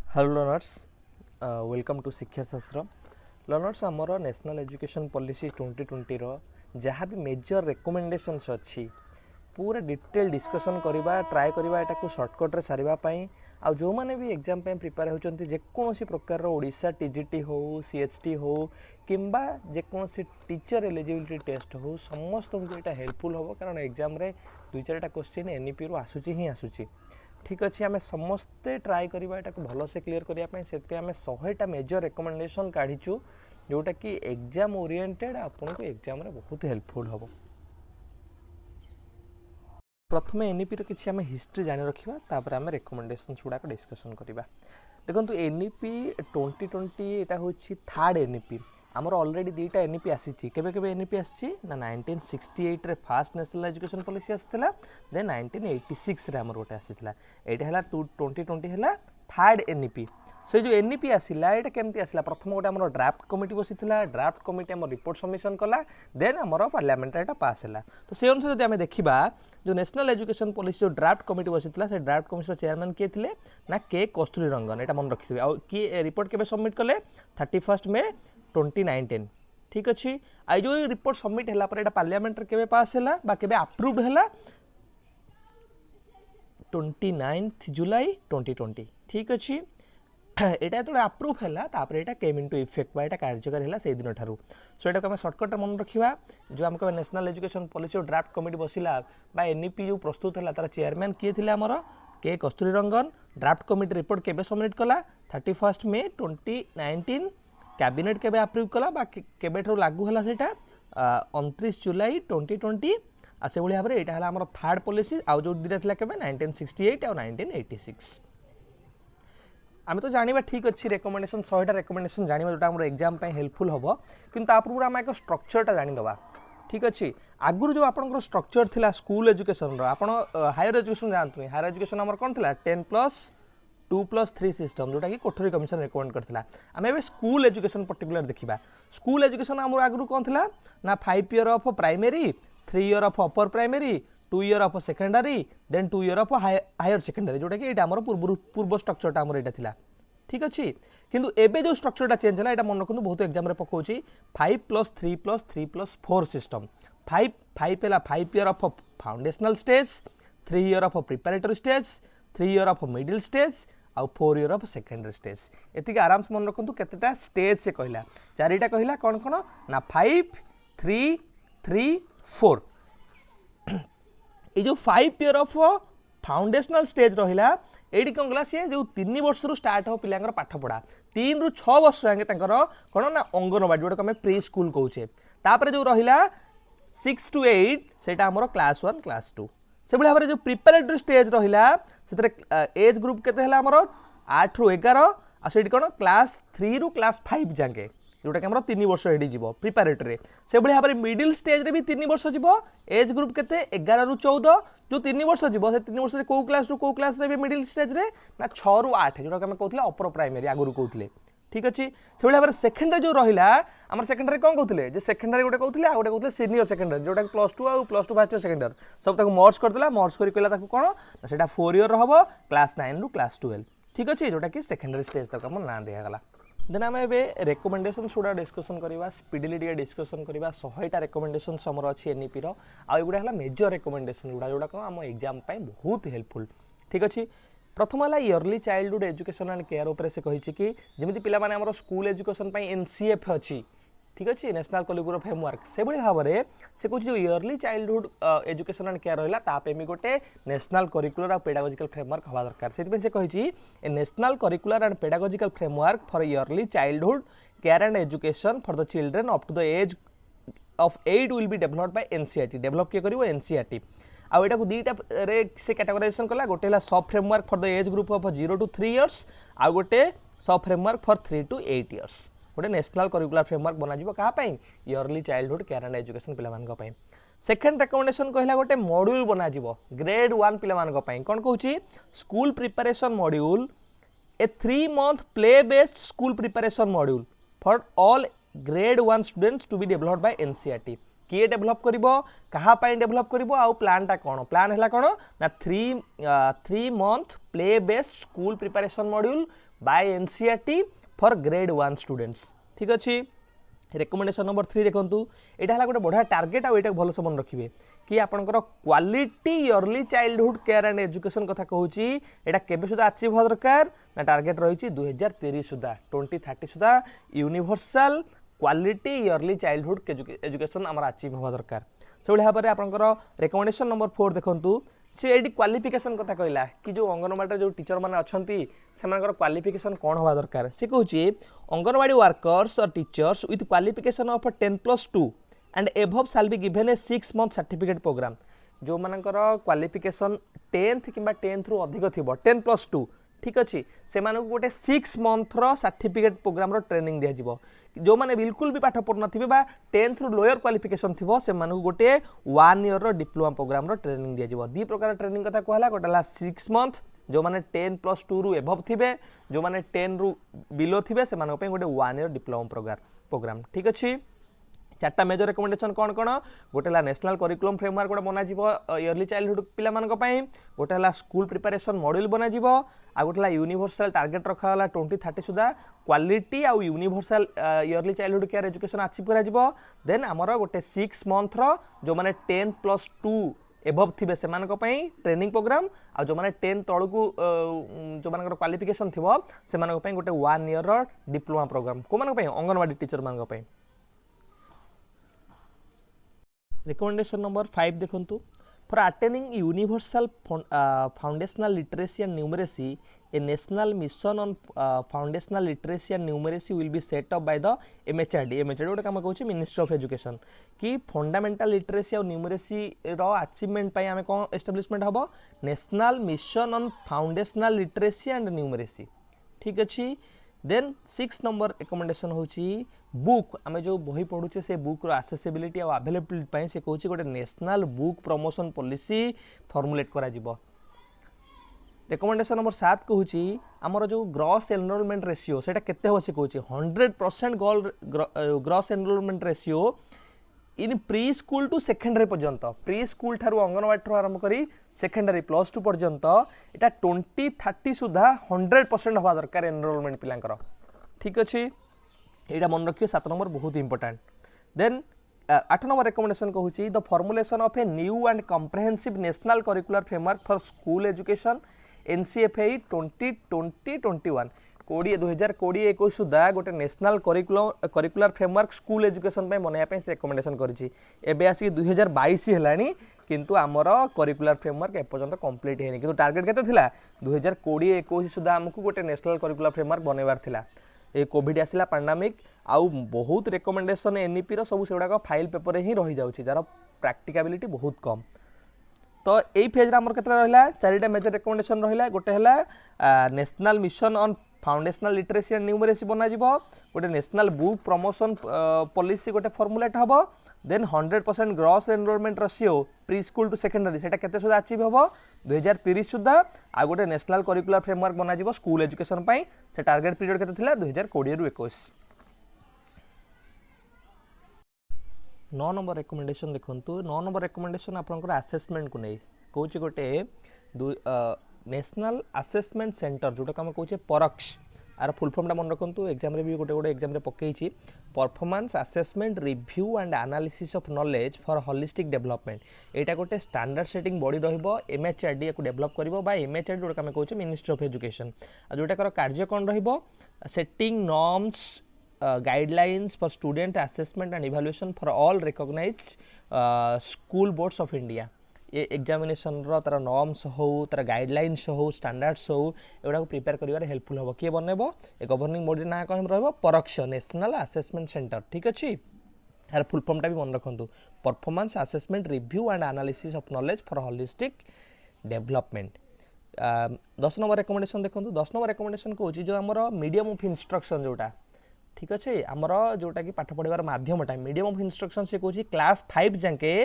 Hello learners, welcome to शिक्षा शास्त्र learners. आमर नेशनल एजुकेशन पॉलिसी 2020 रो जहाँ भी मेजर रिकमेंडेशंस अच्छी पूरा डिटेल डिस्कशन करवा ट्राए करवा एटा सर्टकट्रे सारे आ जो मैंने भी एग्जाम प्रिपेयर होती जेकोसी प्रकार ओडिशा टीजीटी हो सीएचटी हो किंबा जेकोसी टीचर एलिजिबिलिटी टेस्ट हो समस्त को यहाँ हेल्पफुल हम कारण एग्जाम रे 2-4टा क्वेश्चन एनईपी रू आसूची ही आसूची। ठीक अच्छे आम समस्ते ट्राए करवा यहाँ भल से क्लीयर करने से आम 100टा मेजर रिकमेंडेशन काढ़ीचु जोटा कि एग्जाम ओरिएंटेड आपको एग्जाम रे बहुत हेल्पफुल हम। प्रथम एनईपी किसी आम हिस्ट्री जानी रखा तापर आम रिकमेंडेशन गुड़ाक डिस्कसन करवा। देखो एनईपी 2020 यहाँ हूँ थर्ड एनईपी आमर ऑलरेडी 2टा एनईपी आसी केबे एनईपी आसी ना 1968 रे फर्स्ट नेशनल एजुकेशन पॉलिसी आसाला देन 1986 रे आमर गोटे आसाला यहाँ 2020 है थर्ड एनईपी। से जो एनईपी आसला ये केमती आसला प्रथम गोटे आम ड्राफ्ट कमिटी बसी ड्राफ्ट कमिटी आम रिपोर्ट सबमिशन कला देन आमर पार्लियामेंट यहाँ पास है। तो से अनुसार जब आम देखा जो नेशनल एजुकेशन पॉलिसी जो ड्राफ्ट कमिटी बसी से ड्राफ्ट कमिटी चेयरमैन किए थे ना के कस्तूरी रंगन यहाँ मन रखिए आ किए रिपोर्ट केबे सबमिट कले 31 मे 2019। ठीक अच्छे आई जो रिपोर्ट सबमिट है पार्लियामेंट केबे पास है केबे अप्रूव्ड है 29 जुलाई 2020। ठीक अच्छे यहाँ जो अप्रूव है यहाँ केम इनटू इफेक्ट यहाँ कार्यकारी है से दिन ठार सो यहाँ आम सर्टकट मन रखा जो आम national education policy draft committee बसला एनईपी जो प्रस्तुत है तार चेयरमैन किए थे आमर के कस्तूरी रंगन। ड्राफ्ट कमिटी रिपोर्ट केबे सबमिट कला 31 मे 2019 कैबिनेट केबे अप्रूव कला केबे ठार लागू है सेटा 29 जुलाई 2020 आ से भाव में यहाँ है आम थर्ड पॉलिसी आउ जो दुटा था केबे 1968 और 1986। आम तो जाना ठीक अच्छे रिकमेंडेशन 100टा रिकमेंडेशन जाना जोटा आम एग्जाम हेल्पफुल हम कि आम एक स्ट्रक्चरटा जानीदे। ठीक अच्छे आगुरी जो आप स्ट्रक्चर था स्कूल एजुकेशन आप हायर एजुकेशन जानते हायर एजुकेशन आम कौन था 10+2+3 सिस्टम जोटा कि कोठरी कमिशन रिकमेंड करता। आम ए स्कूल एजुकेशन पर्टिकुलर देखा स्कूल एजुकेशन आम आगुरी कौन था ना 5 year of primary 3 year of upper primary 2 year of secondary then 2 year of higher secondary जोटा कि आम पूर्व स्ट्रक्चरटा आम यहाँ था। ठीक अच्छे किंतु एबे जो स्ट्रक्चरटा चेंज है मन रखु बहुत एग्जाम पकाउची 5+3+3+4 system 5 year of foundational stage 3 year of preparatory stage 3 year of middle stage आउ 4 ईयर ऑफ सेकेंडरी स्टेज एति आराम से मन रखु केतेटा स्टेज से कहला 4टा कहला कौन कौन ना 5 3 3 4 ये जो 5 ईयर ऑफ फाउंडेशनल स्टेज रहा ये कौन गला सी जो 3 वर्ष स्टार्ट हो पिलांकर पाठ पढ़ा 3 ରୁ 6 वर्ष जाए कौन ना अंगनवाड़ी जोटा आम प्री स्कूल कौचे तापर जो रहा 6 to 8 से क्लास 1 क्लास 2 से भाव में जो प्रिपेरेटरी स्टेज रहा से एज ग्रुप के आमर 8 ରୁ 11 आ कौन क्लास 3 ରୁ क्लास 5 जाए जोटा कि आम 3 वर्ष ये जीव प्रिपेरेटरी से भाव में मिडिल स्टेज रे भी 3 वर्ष जीव एज ग्रुप के 11 ରୁ 14 जो 3 वर्ष जीव से 3 वर्ष कौ क्लास रू कौ क्लास रे भी मिडिल स्टेज रे ना 6 ରୁ 8 जोटा कि कहते अपर प्राइमरी आगुरी कहते। ठीक अच्छे से भाव में सेकेंडरी जो रहा आम सेकेंडरी कौन कहते सेकेंडरी गोटे कहते गोटे कहते सीनियर सेकेंडरी जोटा कि +2 और +2 फर्स्ट सेकेंडरी सब मर्ज करदेला मर्ज कर कौन ना से 4 ईयर हम क्लास 9 ରୁ क्लास 12। ठीक अच्छे जोटा कि सेकेंडरी स्टेज तक आम ना दिगला देन आम ए रिकमेंडेशन गुड़ा डिस्कसन करवा स्पीडली टे डिस्कसन करवा 100टा रिकमेंडेशन आमर अच्छी एनईपी आउगुड़ा है मेजर रिकमेंडेशन गुड़ा जोड़ा आम एग्जाम बहुत हेल्पफुल। ठीक अच्छे प्रथम है yearly childhood education and care उपर से कही कि जमी पे स्कूल एजुकेशन एनसीएफ अच्छी। ठीक अच्छे नेशनल करिकुलम फ्रेमवर्क से भाव में से कह जो early childhood education and care रहा तापे गोटे नेशनल करिकुलर और पेडागोजिकल फ्रेमवर्क हवा दरकार से कही a national curricular and pedagogical framework for early childhood care and education for the children up to the age of 8 will be developed by NCERT develop किए कर एनसीईआरटी आउ एटा को दीटा रे से कैटेगराइजेशन कला गोटे है sub framework for the age group of 0 to 3 years आउ गोटे sub framework for 3 to 8 years गोटे नेशनल करिकुलर फ्रेमवर्क बनाଯିବ काहा पई early childhood care and education पिलामानक पई। सेकेंड रिकमेंडेशन कहला गोटे मॉड्यूल बनाଯିବ ग्रेड 1 पिलामानक पई कोन कहूची school preparation module a 3 month play based school preparation module for all grade 1 students to be developed by NCERT किए डेभलप करिवो कहा पाई डेभलप करिवो आउ प्लानटा कोन प्लान हैला कोन ना 3 month play based school preparation module bye NCERT for grade 1 students ठीक अछि। Recommendation number 3 देखंतु एटा हला गोटे बढ़िया टार्गेट आ एटा भल से मन रखिबे कि आपनकर quality yearly childhood care and education कथा कहूची एटा केबे सुदा अचीव हो दरकार ना टार्गेट रहिची 2030 सुदा 2030 सुदा universal quality yearly childhood education हमर अचीव हो दरकार। से भाव में आपनकर रिकमेंडेशन नंबर 4 देखंतु से एडी क्वालिफिकेशन कथा कहला कि जो अंगनवाड़ी जो टीचर माने अछंती सेमानकर क्वालिफिकेशन कौन होवा दरकार से कहूची अंगनवाड़ी वर्कर्स और teachers with qualification of 10+2 and above shall be given a 6 month certificate programme जो मानकर क्वालिफिकेशन 10th किंबा 10th रु अधिक थिबो 10+2 ठीक अच्छे से गोटे 6 मंथ रो सर्टिफिकेट प्रोग्राम रो ट्रेनिंग दिया जिवो जो माने बिल्कुल भी पाठ पढ़ नथिबे बा 10th रु लोअर क्वालिफिकेशन थिबो से गोटे 1 ईयर रो डिप्लोमा प्रोग्राम रो ट्रेनिंग दिया जिवो दी प्रकार ट्रेनिंग कथा कहला गोटेला 6 मंथ जो माने 10+2 रु एबव थिबे जो माने 10 रु बिलो थिबे से गोटे 1 ईयर डिप्लोमा प्रोग्राम ठीक अच्छे। चार्टा मेजर रिकमेंडेशन कौन कौन गोटेला नेशनल करिकुलम फ्रेमवर्क गोटे बना जीवो इयरली चाइल्डहुड पिला मानक पई गोटेला स्कूल प्रिपरेशन मॉड्यूल बना जीवो आ गोटेला यूनिवर्सल टारगेट रखा होला 2030 सुधा क्वालिटी आ universal early childhood care education achieve करा जीवो देन हमर गोटे 6 मंथ रो जो माने 10+2 एबव थिबे से मानक पई ट्रेनिंग प्रोग्राम आ जो माने 10 तळकू जो मानकर क्वालिफिकेशन थिबो से मानक पई गोटे 1 ईयर रो डिप्लोमा प्रोग्राम को मानक पई अंगनवाड़ी टीचर मानक पई। रिकमेंडेशन नंबर 5 देखंतु for attaining universal foundational literacy and numeracy A national mission on foundational literacy and numeracy will be set up by the MHRD गोटे काम कहूँ मिनिस्ट्री ऑफ एजुकेशन कि फंडामेंटल लिटरेसी और न्यूमरेसी रो achievement पाई आमे कोन establishment हबो national mission on foundational literacy and numeracy ठीक अछि। Then 6 number recommendation होची बुक आमे जो बही पढुचे से बुक रो एक्सेसिबिलिटी और अवेलेबिलिटी पई से कहूची गोटे national book promotion policy formulate करा जिवो। रिकमेंडेशन नंबर 7 कहूची हमर जो ग्रॉस एनरोलमेंट रेशियो सेटा केते हो से कहूची 100% gross enrolment ratio in preschool to secondary पर्यंत प्री स्कूल ठारू अंगनवाड़ी ठारू आरंभ करी सेकेंडरी +2 पर्यंत एटा 2030 सुधा 100% हवा दरकार एनरोलमेंट पिलांकर ठीक अछि एटा मन रखियो 7 नंबर बहुत इंपोर्टेंट। देन 8 नंबर रिकमेंडेशन कहूची the formulation of a new and comprehensive national curricular framework for school education NCFSE 2020-21 2020-21 सुधा गोटे national curricular framework school education पे बनाया पे रिकमेंडेशन करिछि एबे आसी 2022 हेलानी किंतु आमर करिकुलर फ्रेमवर्क एपर्यंत कंप्लीट हेनी किंतु टार्गेट केते थिला 2020-21 सुधा हमकु गोटे नेशनल करिकुलर फ्रेमवर्क बनैबार थिला ए कोविड आसिला पैंडेमिक आउ बहुत रिकमेंडेशन एनईपी रो सब सेगुडा फाइल पेपर रे ही रही जाउछि जार प्रैक्टिकबिलिटी बहुत कम तो यही फेज आमर केते रहिला चारिटा मेजर रिकमेंडेशन रहिला गोटे हला national mission on foundational literacy and numeracy बना जीवो गोटे नेशनल बुक प्रमोशन पॉलिसी गोटे फॉर्मुलेट हबो then 100% gross enrolment ratio preschool to secondary सेटा केते सुधा अचीव हबो 2030 सुधा आ गोटे नेशनल करिकुलर फ्रेमवर्क बना जीवो स्कूल एजुकेशन पई से टारगेट पीरियड केते थिला 2020 रु 21। 9 नंबर रिकमेंडेशन देखंतु 9 नंबर रिकमेंडेशन आपनकर असेसमेंट को नै कहूची गोटे नेशनल असेसमेंट सेंटर जोटा हम कहूँ परक्ष आर फुल फॉर्म मन रखु एग्जाम रे भी गोटे गोटे एग्जाम रे पकई performance assessment review and analysis of knowledge for holistic development एटा गोटे स्टैंडर्ड सेटिंग बॉडी रहिबो एमएचआरडी को डेवलप करिवो बा एमएचआरडी जोटा हम कहूँ मिनिस्ट्री ऑफ एजुकेशन जोटा कर कार्य कौन रहिबो setting norms guidelines for student assessment and evaluation for all recognised school boards of India ये एग्जामिनेशन रो तार नॉर्म्स हो तार गाइडलाइंस हो स्टैंडर्ड्स हो एगुड़ा को प्रिपेयर करिवार हेल्पफुल हो किए बनैबो ए गवर्निंग बॉडी ना कौन रहबो परक्ष नेशनल असेसमेंट सेंटर ठीक अछि यार फुल फॉर्म टा भी मन रखंतु performance assessment review and analysis of knowledge for holistic development. 10 number recommendation देखंतु 10 नंबर रिकमेंडेशन कहूची जो हमर मीडियम ऑफ इंस्ट्रक्शन जोटा ठीक अच्छे आमर जोटा कि पाठ पढ़ार माध्यमटा मीडियम ऑफ इंस्ट्रक्शन से कहूँ क्लास 5 जाके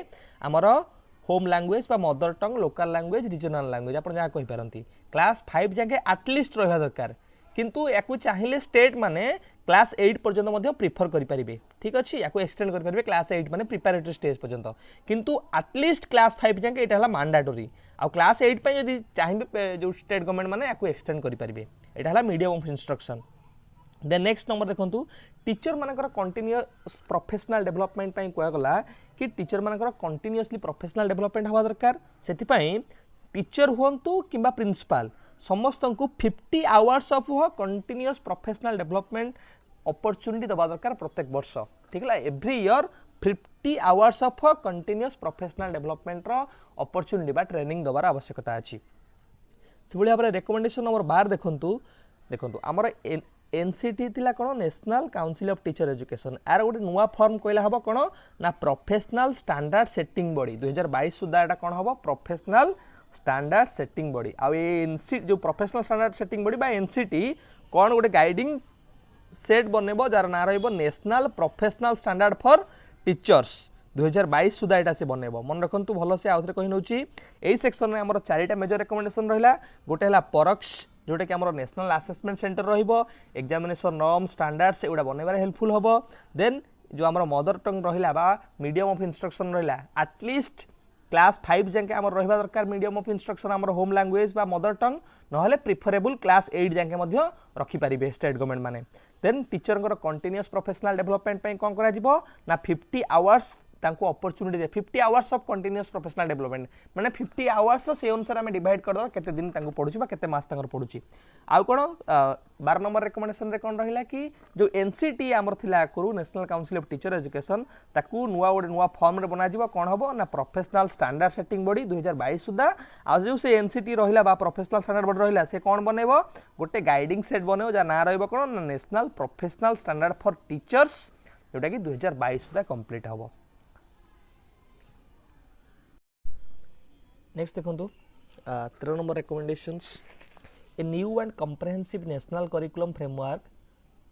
आमर होम लैंग्वेज बा मदर टंग लोकल लैंग्वेज रिजनल लैंग्वेज आप जहाँ कहींपारती क्लास 5 जाके आटलिस्ट रहा दरकार किंतु याकू चाहिए स्टेट माने क्लास 8 पर्यंत प्रिफर करेंगे। ठीक अच्छे या एक्सटेंड करेंगे क्लास 8 माने प्रिपेरेटरी स्टेज पर्यंत, किंतु एटलिस्ट क्लास 5 जाके यहाँ मैंडेटरी। आ क्लास 8 जब चाहिए जो स्टेट गवर्नमेंट माने याकू एक्सटेंड करेंगे। यहाँ medium of instruction. Then next number देखो टीचर मानकर कंटिन्यूअस प्रोफेशनल डेवलपमेंट कहगला कि टीचर मानकर कंटिन्यूअसली प्रोफेशनल डेवलपमेंट हवा दरकार। से टीचर हूँ कि प्रिंसिपाल समस्त को 50 hours of continuous professional development opportunity दबा दरकार प्रत्येक वर्ष। ठीक है every year 50 hours of continuous professional development opportunity बा ट्रेनिंग दबार आवश्यकता अच्छी। से भाव में रिकमेंडेशन नंबर 12 देखो आमर एनसीटी थिला कौन national council of teacher education. यार गोटे नुआ फॉर्म कहला हम कौन ना प्रोफेशनल स्टैंडर्ड सेटिंग बॉडी 2022 सुधा एटा कौन हम प्रोफेशनल स्टैंडर्ड सेटिंग बॉडी। आ एनसी जो प्रोफेशनल स्टैंडर्ड सेटिंग बॉडी बा एनसीटी कौन गोटे गाइडिंग सेट बनइबो जार ना रहिबो national professional standard for teachers 2022 सुधा एटा से बनइबो। मन रखंतु भलो से आउथरे कहि नउची एई सेक्शन में हमर चारिटा मेजर रिकमेंडेशन रहिला। गोटे हला परक्स जोटा कि आमर नेशनल असेसमेंट सेंटर रहिबो, एग्जामिनेशन नॉर्म स्टैंडर्ड्स एगुडा बनइबारे हेल्पफुल हबो। देन जो आमर मदर टंग रहिला बा मीडियम ऑफ इंस्ट्रक्शन रहिला एटलिस्ट क्लास 5 जाके आमर रहिबा दरकार मीडियम ऑफ इंस्ट्रक्शन आमर होम लैंग्वेज बा मदर टंग नहले प्रिफरेबल क्लास 8 जाके मध्य रखि पारिबे स्टेट गवर्नमेंट माने। Then teacher continuous professional development पई कोन करा जिवो ना 50 आवर्स तांको अपॉर्चुनिटी दे 50 hours of continuous professional development माने 50 आवर्स से अनुसार आम डिवाइड करदे केते दिन तांको पढुची बा केते मास तांकर पढुची। आउ कोन 12 नंबर रिकमेंडेशन रे कोन रहिला कि जो एनसीटी आमर थिला करू national council of teacher education ताकू नुआ फॉर्म रे बना जिवो कोन हबो ना प्रोफेशनल स्टैंडर्ड सेटिंग बॉडी 2022 सुधा। आ जो से एनसीटी रहिला बा प्रोफेशनल स्टैंडर्ड बॉडी रहिला से कोन बनेबो गोटे गाइडिंग सेट बनेबो जा ना रहइबो कोन ना national professional standard for teachers जोटा कि 2022 सुधा कंप्लीट हबो। नेक्स्ट देखो 13 number recommendations a new and comprehensive national curriculum framework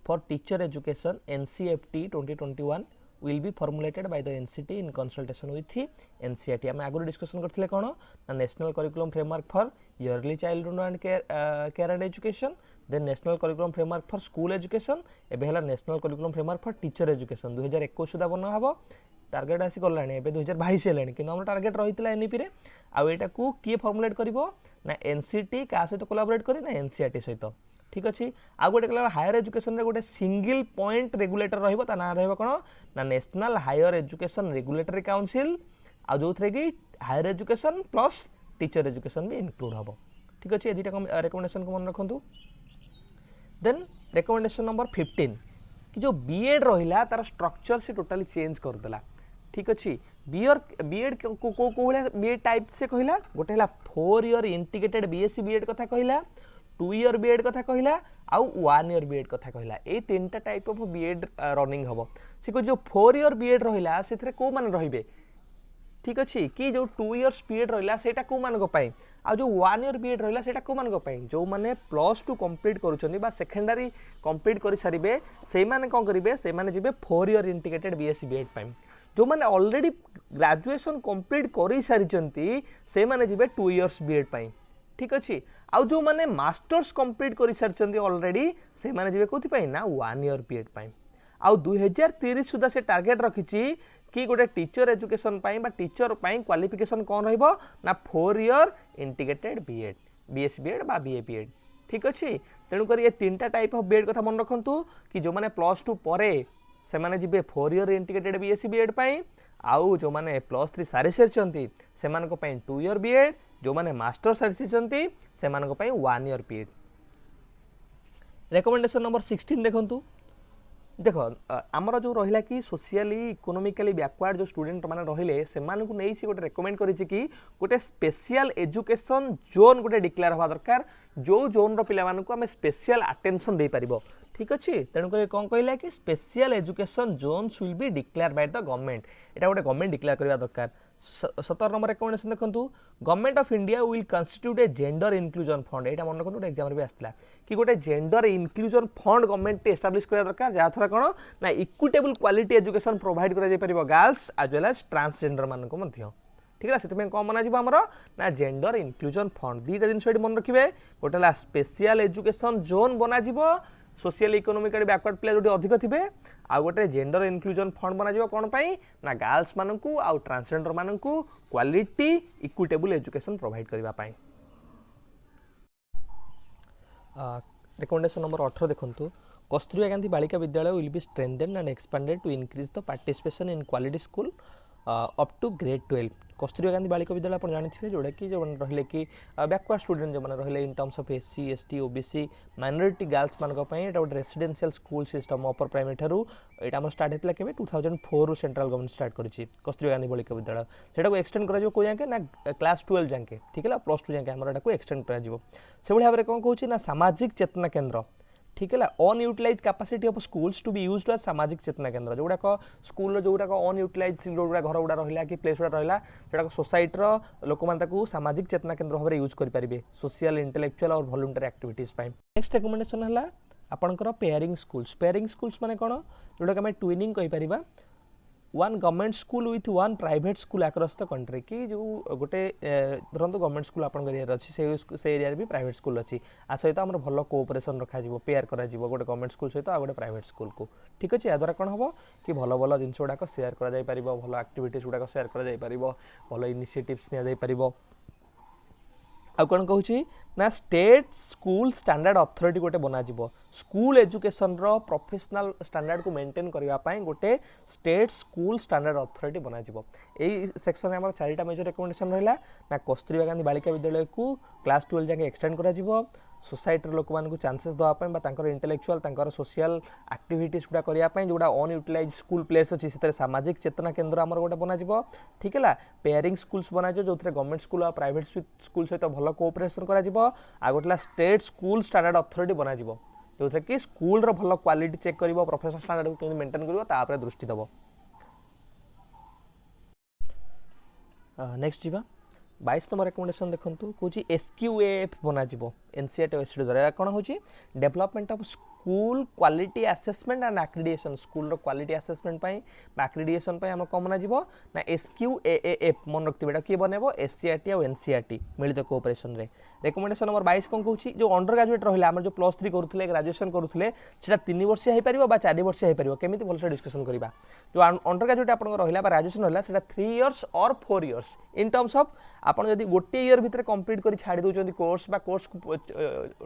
for teacher education NCFT 2021 will be formulated by the NCT in consultation with NCERT। आम आगु डिस्कसन करथिले कोन ना national curriculum framework for early childhood and care and education, then national curriculum framework for school education, एबे हला national curriculum framework for teacher education 2021 सुधा बना हबो। टार्गेट आसी गलानी एबे 2022 हेलानी कि हम टार्गेट रहितला एनईपी रे। आ एटा को किए फॉर्मुलेट करिवो ना एनसीटी का सहित कोलैबोरेट करी ना एनसीईआरटी सहित। ठीक अच्छे आउ गोटे कहला हायर एजुकेशन रे गोटे सिंगल पॉइंट रेगुलेटर रहिबो ता ना रहबो कोन ना national higher education regulatory council आ जो थरे कि higher education plus teacher education भी इंक्लूड हबो। ठीक अच्छे ए दुटा रिकमेंडेशन को मन रखंतु। देन रिकमेंडेशन नंबर 15 कि जो बीएड रहिला तार स्ट्रक्चर से टोटली चेंज कर देला। ठीक अच्छे बीएड को बीएड टाइप से कहला गोटे हला 4 ईयर इंटीग्रेटेड बीएससी बीएड कथा कहला, 2 ईयर बीएड कथा कहला आउ 1 ईयर बीएड कथा कहला। ए तीनटा टाइप ऑफ बीएड रनिंग हबो। से को जो 4 ईयर बीएड रहिला सेथरे को मान रहिबे। ठीक अच्छे कि जो 2 इयर्स बीएड रहिला सेटा को मान को पाई आ जो 1 ईयर बीएड रहिला सेटा को मान को पाई जो माने +2 कंप्लीट करूचंदी बा सेकेंडरी कंप्लीट करि सारिबे से माने कोन करिवे से माने जिबे 4 ईयर इंटीग्रेटेड बीएससी बीएड पाई। जो माने ऑलरेडी ग्रेजुएशन कंप्लीट करि सारिचंती से माने जिबे 2 इयर्स बीएड पाई। ठीक अच्छे आउ जो माने मास्टर्स कंप्लीट करि सारिचंती ऑलरेडी से माने जिबे कोथि पाई ना 1 ईयर बीएड पाई। आउ 2030 सुधा से टारगेट रखिची कि गोटे टीचर एजुकेशन पाई बा टीचर पाई क्वालिफिकेशन कौन रहिबो ना 4 year integrated BEd BSc BEd बा बीए बीएड। ठीक अच्छे तेणु कर ये तीनटा टाइप ऑफ बीएड कथा मन रखंतु कि जो माने +2 परे से माने जिबे 4 ईयर इंटीग्रेटेड बीएससी बीएड पाई आउ जो माने +3 सारी सारिचंती से माने को पाई 2 ईयर बीएड, जो माने मास्टर सारिचंती से माने को पाई 1 ईयर बीएड। रिकमेंडेशन नंबर 16 देखंतु। देखो आमर जो रहिला कि सोशियली इकोनॉमिकली बैकवर्ड जो स्टूडेंट माने रहिले से माने को नै सी गोटे रेकमेंड करिछि कि गोटे स्पेशल एजुकेशन जोन गोटे डिक्लेयर हवा दरकार जो जोन रो पिला माने को हम स्पेशल अटेंशन दे परिबो। ठीक अच्छे तेणु कर कौन कहला कि special education zones will be declare by the government. एटा गोटे गवर्नमेंट डिक्लेयर करबा दरकार। 17 नंबर रिकमेंडेशन देखंतु government of India will constitute a gender inclusion fund. एटा मन रखंतु एग्जाम रे भी आस्थिला कि गोटे gender inclusion fund government establish करबा दरकार जा थरा कोन ना इक्विटेबल क्वालिटी एजुकेशन प्रोवाइड करा जाय परिबो girls as well as transgender मान को मध्य। ठीक है से कौन बना आमर ना जेंडर इनक्लूजन फंड दुईटा जिन मन रखिए गोटे है स्पेशल एजुकेशन जोन बना सोशल इकोनोमिकली बैकवर्ड प्लेस जो अधिक थे आ गोटे जेंडर इनक्लूजन फंड बना कौन पाई ना गर्ल्स मानू आउ ट्रांसजेंडर मानू क्वालिटी इक्विटेबल एजुकेशन प्रोवाइड करने। रिकमेंडेशन नंबर 18 देखंतु Kasturba Gandhi Balika Vidyalaya will be strengthened and expanded to increase the participation in quality school up to grade 12। Kasturba Gandhi Balika Vidyalaya आप जानते जोटा कि जो रहिले कि बैकवर्ड स्टूडेंट जो रहिले इन terms of SC ST OBC minority girls मान गोटे residential school system upper primary ठारू यहाँ स्टार्ट होता है 2004 रु सेंट्रल गवर्नमेंट स्टार्ट करी कस्तूरबा गांधी बालिका विद्यालय से एक्सटेंड कौ जाके ना क्लास 12 जाके ठीक है +2 जाके आमर एक्सटेंड कर भाव में कौन कौन ना सामाजिक चेतना केन्द्र ठीक है unutilise capacity of schools to be used as सामाजिक चेतना केन्द्र जोड़ाक स्कूल जोड़ाक अनयूटिलाइज जो घर गुड़ा रहा कि प्लेस गुड़ा रहा जोड़ा सोसाइटर लोक मैंने सामाजिक चेतना केन्द्र भाव में यूज करेंगे सोशल इंटेलेक्चुअल और वॉलंटरी एक्टिविटीज। नेक्स्ट रिकमेंडेशन है आपंकर पेयरिंग स्कूल्स माने कौन जोटा कि ट्विनिंग कहीपर one government school with one private school across the country कि जो गोटे धरतु गवर्नमेंट स्कूल आप एरिया अच्छी से एरिया भी प्राइवेट स्कूल अच्छी आ सहित आम भल कोऑपरेशन रखा पेयर कर गोटे गवर्नमेंट स्कूल सहित गोटे प्राइवेट स्कूल को ठीक अच्छे याद्वारा कौन हम कि भल भल जिन गुड़ाक सेयार कर भल आक्टिविटीज गुड़ाक सेयार कर भल इनिशिएटिव्स नि आ कौन कहूँ ना स्टेट स्कूल स्टैंडर्ड अथॉरिटी गोटे बना स्कूल एजुकेशन रो प्रोफेशनल स्टैंडर्ड को मेंटेन करने गोटे स्टेट स्कूल स्टैंडर्ड अथॉरिटी बना यही सेक्शन में 4टा मेजर रिकमेंडेशन रहा ना कस्तूरबा गांधी बालिका विद्यालय को क्लास 12 जाके एक्सटेंड कर सोसाइटी लोक मानक चांसेस देवाई इंटेलेक्चुअल सोशल एक्टिविटीज गुड़ा करने जोड़ा अनयूटिलाइज स्कूल प्लेस अच्छी से सामाजिक चेतना केन्द्र आमर गोटे बना ठीक है पेयरिंग स्कूल्स बना जो गवर्नमेंट स्कूल और प्राइवेट स्कूल सहित भल कोऑपरेशन कर गोटे स्टेट स्कूल स्टैंडर्ड अथॉरिटी बना जो कि स्कूल रो भल क्वालिटी चेक कर प्रोफेशनल स्टैंडर्ड को मेंटेन कर दृष्टि देव। नेक्स्ट जीवा 22 नंबर रिकमेंडेशन देखो कौन SQAF बना एनसीईआरटी ओएसडी द्वारा कौन हो development of school quality assessment and accreditation school quality assessment accreditation आम कौन बना ना SQAAF मन रखिए किए बनब SCRT और NCERT मिलित कोऑपरेशन रे। रिकमेंडेशन नंबर 22 कौन कहूँ जो अंडर ग्रेजुएट रहा आम जो +3 करुले ग्रेजुएशन करुले 3 वर्षिया हो पार 4 वर्षिया हो पार केमी भलसे डिस्कसन करवा जो अंडर ग्रेजुएट आप रहा ग्रेजुएशन रहा 3 इयर्स और 4 इयर्स इन टर्म्स ऑफ आप जब गोटे इयर भितर कंप्लीट कर छाड़ी दौरान कोर्स को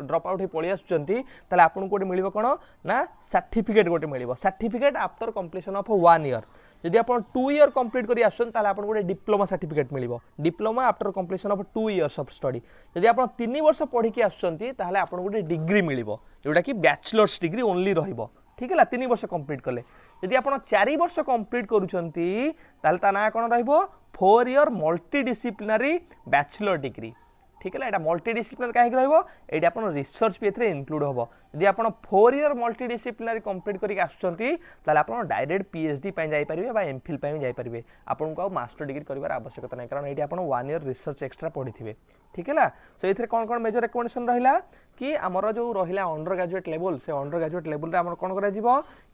ड्रॉप आउट हो पलि आसुँच आपको गोटे मिल कौन ना सर्टिफिकेट गोटे मिल certificate after completion of 1 year जदि आप 2 ईयर कंप्लीट कर आपको गोटे डिप्लोमा सर्टिफिकेट मिल diploma after completion of 2 years of study जदि आप 3 वर्ष पढ़ी आपको गोटे डिग्री मिल जोटा कि बैचलर्स डिग्री ओनली रहिबो ठीक है 3 वर्ष कंप्लीट कले जदि आप 4 वर्ष कंप्लीट करूछंती ता ना कौन रहिबो 4 year multi disciplinary bachelor degree ठीक है मल्टी डिसिप्लिनरी कहीं रही आप रिसर्च भी ए इनक्लूड हम जदि आप 4 ईयर मल्टी डिसिप्लिनरी कंप्लीट करके आप डायरेक्ट PhD जापारे MPhil जापारे आपको मास्टर डिग्री कर आवश्यकता नहीं कारण ये आप 1 ईयर रिसर्च एक्सट्रा पढ़ी थे ठीक है सो ये कौन कौन मेजर रिकमेंडेशन रहा कि आमर जो रहा अंडर ग्रेजुएट लेवल से अंडर ग्रेजुएट लेवल में कौन कर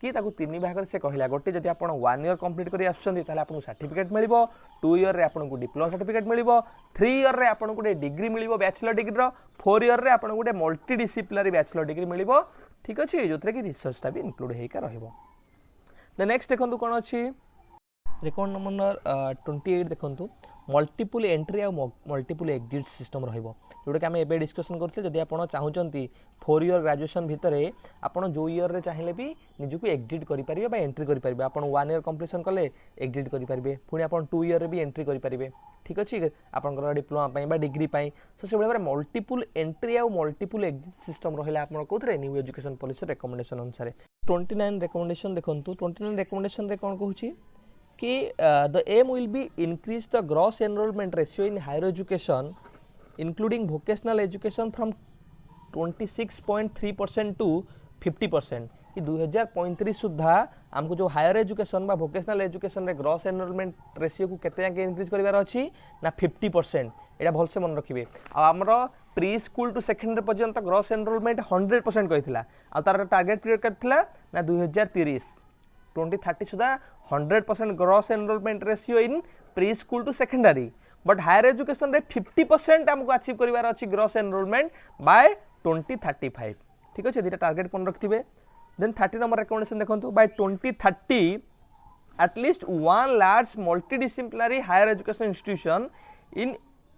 कि 3 भाग से कहला गोटे जब आप 1 ईयर कंप्लीट कर आपको सर्टिफिकेट मिल 2 ईयर रे आपको डिप्लोमा सर्टिफिकेट मिल 3 ईयर रे आपको गोटे डिग्री मिल बैचलर डिग्री 4 ईयर रे आपको गोटे मल्टी डिसिप्लिनरी बैचलर डिग्री मिल ठीक अच्छे जो कि रिसर्चटा भी इनक्लूड होकर रहा। नेक्स्ट देखो कौन अच्छी रिकमेंड नंबर 28 देखो मल्टीपल एंट्री और मल्टीपल एग्जिट सिस्टम जोटा कि आम ए डिस्कसन करते जब आप चाहते 4 ईयर ग्रेजुएशन भितर आप जो ईयर रे चाहिए भी निजक एग्जिट करेंगे एंट्री करेंगे आप 1 ईयर कंप्लीशन कले एग्जिट करेंगे पुणी आप 2 ईयर भी एंट्री करेंगे ठीक अच्छे आपंकर डिप्लोमा डिग्री सो से भाव में मल्टीपल एंट्री और मल्टीपल एग्जिट सिस्टम रहा आप कौन न्यू एजुकेशन पॉलिसी रिकमेंडेशन अनुसार 29 रिकमेंडेशन देखो 29 रिकमेंडेशन कौन कहूँ कि the aim will be increase the gross enrolment ratio in higher education including vocational education from 26.3% to 50% कि 2035 सुधा आमको जो हायर एजुकेशन बा वोकेशनल एजुकेशन रे ग्रॉस एनरोलमेंट रेशियो को केते जाके इंक्रीज करिवार अछि ना 50% एटा भलसे मन रखिबे आ हमरो प्री स्कूल टू सेकेंडरी पर्यंत ग्रॉस एनरोलमेंट 100% कहिथिला आ तार टारगेट पीरियड केतला ना 2030 2030 सुधा 100% gross enrolment ratio in preschool to secondary but higher education रे 50% हमको अचीव करिवार अछि ग्रॉस एनरोलमेंट बाय 2035 ठीक अछि दिटा टारगेट कोन रखथिबे देन 30 नंबर रिकमेंडेशन देखंतु bye 2030 at least one large multidisciplinary higher education institution in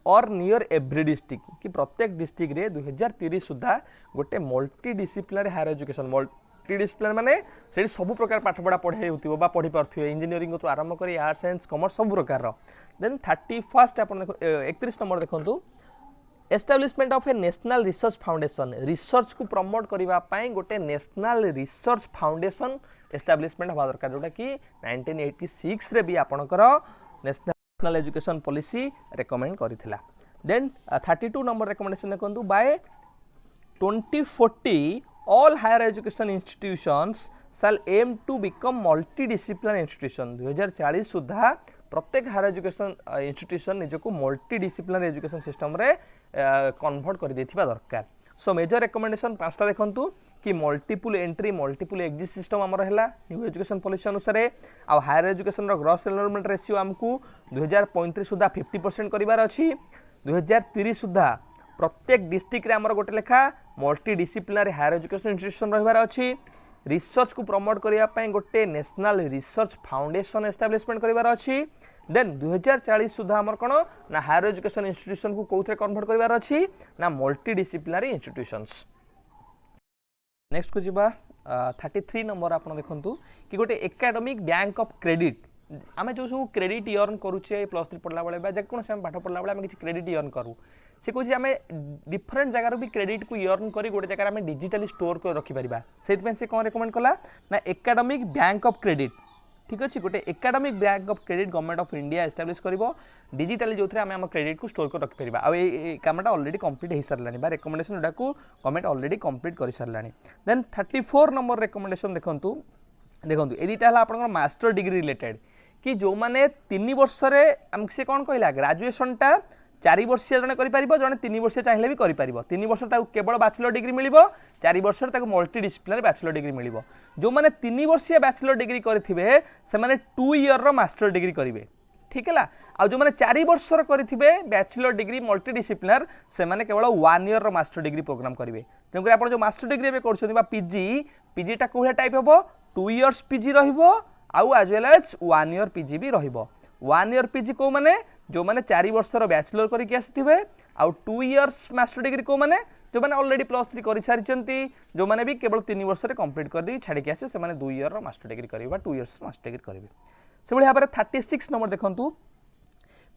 और नियर एवरी डिस्ट्रिक्ट कि प्रत्येक district रे 2030 सुधा गोटे मल्टीडिसिप्लिनरी हायर एजुकेशन मल्टीडिसिप्लिनरी माने से सब प्रकार पाठ पढ़ा पढ़ाई होतिबो बा पढ़ी पारथिबे इंजीनियरिंग तो आरंभ करी आर्ट्स साइंस कॉमर्स सब प्रकार रो देन 31st अपन 31 नंबर देखंतु establishment of a national research foundation research को प्रमोट करबा पई गोटे नेशनल रिसर्च फाउंडेशन एस्टाब्लिशमेंट हवा दरकार जोटा कि 1986 रे भी आपनकर नेशनल एजुकेशन पॉलिसी रेकमेंड करिथिला देन 32 नंबर रेकमेंडेशन देखंतु by 2040 all higher education institutions shall aim to become multidisciplinary institution 2040 सुधा प्रत्येक हायर एजुकेशन इंस्टीट्यूशन निजको मल्टीडिसिप्लिनरी एजुकेशन सिस्टम रे कन्वर्ट कर देथिबा दरकार सो मेजर रिकमेंडेशन पांचटा देखंतु कि multiple entry multiple exit system हमर हैला न्यू एजुकेशन पॉलिसी अनुसार आ हायर एजुकेशन रो ग्रॉस एनरोलमेंट रेशियो हमकु 2035 सुधा 50% करिवार अछि 2030 सुधा प्रत्येक डिस्ट्रिक्ट रे हमर गोटे लेखा मल्टीडिसिप्लिनरी हायर एजुकेशन इंस्टीट्यूशन रहिबार अछि रिसर्च को प्रमोट करिया पई गोटे नेशनल रिसर्च फाउंडेशन एस्टैब्लिशमेंट करिवार अछि देन 2040 सुधा हमर कोन ना हायर एजुकेशन इंस्टीट्यूशन को कोथरे कन्वर्ट करिवार अछि ना मल्टीडिसिप्लिनरी इंस्टीट्यूशंस नेक्स्ट को जिबा 33 नंबर आपण देखंतु कि गोटे एकेडमिक बैंक ऑफ क्रेडिट आमे जो सब क्रेडिट अर्न करूचे +3 पढला बेले बा जे कोन से पाठ पढला बेले आमे किछ क्रेडिट अर्न करू से कहूँ आम डिफरेन्ट जगार भी क्रेडिट को अर्न कर गोटे जगह आम डिजिटली स्टोर कर रखिपर से कौन रेकमेंड कला ना एकेडमिक बैंक ऑफ क्रेडिट ठीक अच्छे गोटे academic bank of credit government of India establish कर डिजिटली जो आम क्रेडिट को स्टोर कर रखिपर आमटा ऑलरेडी कंप्लीट हो सारा रेकमेंडेशन गुड़ा को गवर्नमेंट ऑलरेडी कंप्लीट कर सारा देन 34 नंबर रेकमेंडेशन देखंतु देखंतु ए दुटा आप मास्टर डिग्री रिलेटेड कि जो मैंने 3 वर्ष से कौन कहला ग्रेजुएशन टा 4 वर्षीय जने करि परिबो जने 3 वर्षीय चाहिले भी करि परिबो 3 वर्ष ताको केवल बैचलर डिग्री मिलिबो 4 वर्ष ताको मल्टी डिसिप्लिनरी बैचलर डिग्री मिलिबो जो माने 3 वर्षीय बैचलर डिग्री करथिबे से माने 2 ईयर रो मास्टर डिग्री करिवे ठीक हैला आ जो माने 4 वर्ष रो करथिबे बैचलर डिग्री मल्टी डिसिप्लिनर से माने केवल 1 ईयर रो मास्टर डिग्री प्रोग्राम करिवे तेनु आपण जो मास्टर डिग्री बे करछथि बा पीजी टा कोहला टाइप हेबो 2 इयर्स पीजी रहिबो आउ as well as 1 year PG भी रहिबो 1 ईयर पीजी को माने जो माने 4 वर्षर बैचलर करके आसिथिबे आ 2 इयर्स मास्टर डिग्री को माने जो माने ऑलरेडी +3 करि सारिचंती जो माने भी केवल 3 वर्ष रे कंप्लीट कर दी छाडी के आसे से माने 2 इयर रो मास्टर डिग्री करिबा 2 इयर्स मास्टर डिग्री करिवे से बळे हाबरे 36 नंबर देखंतु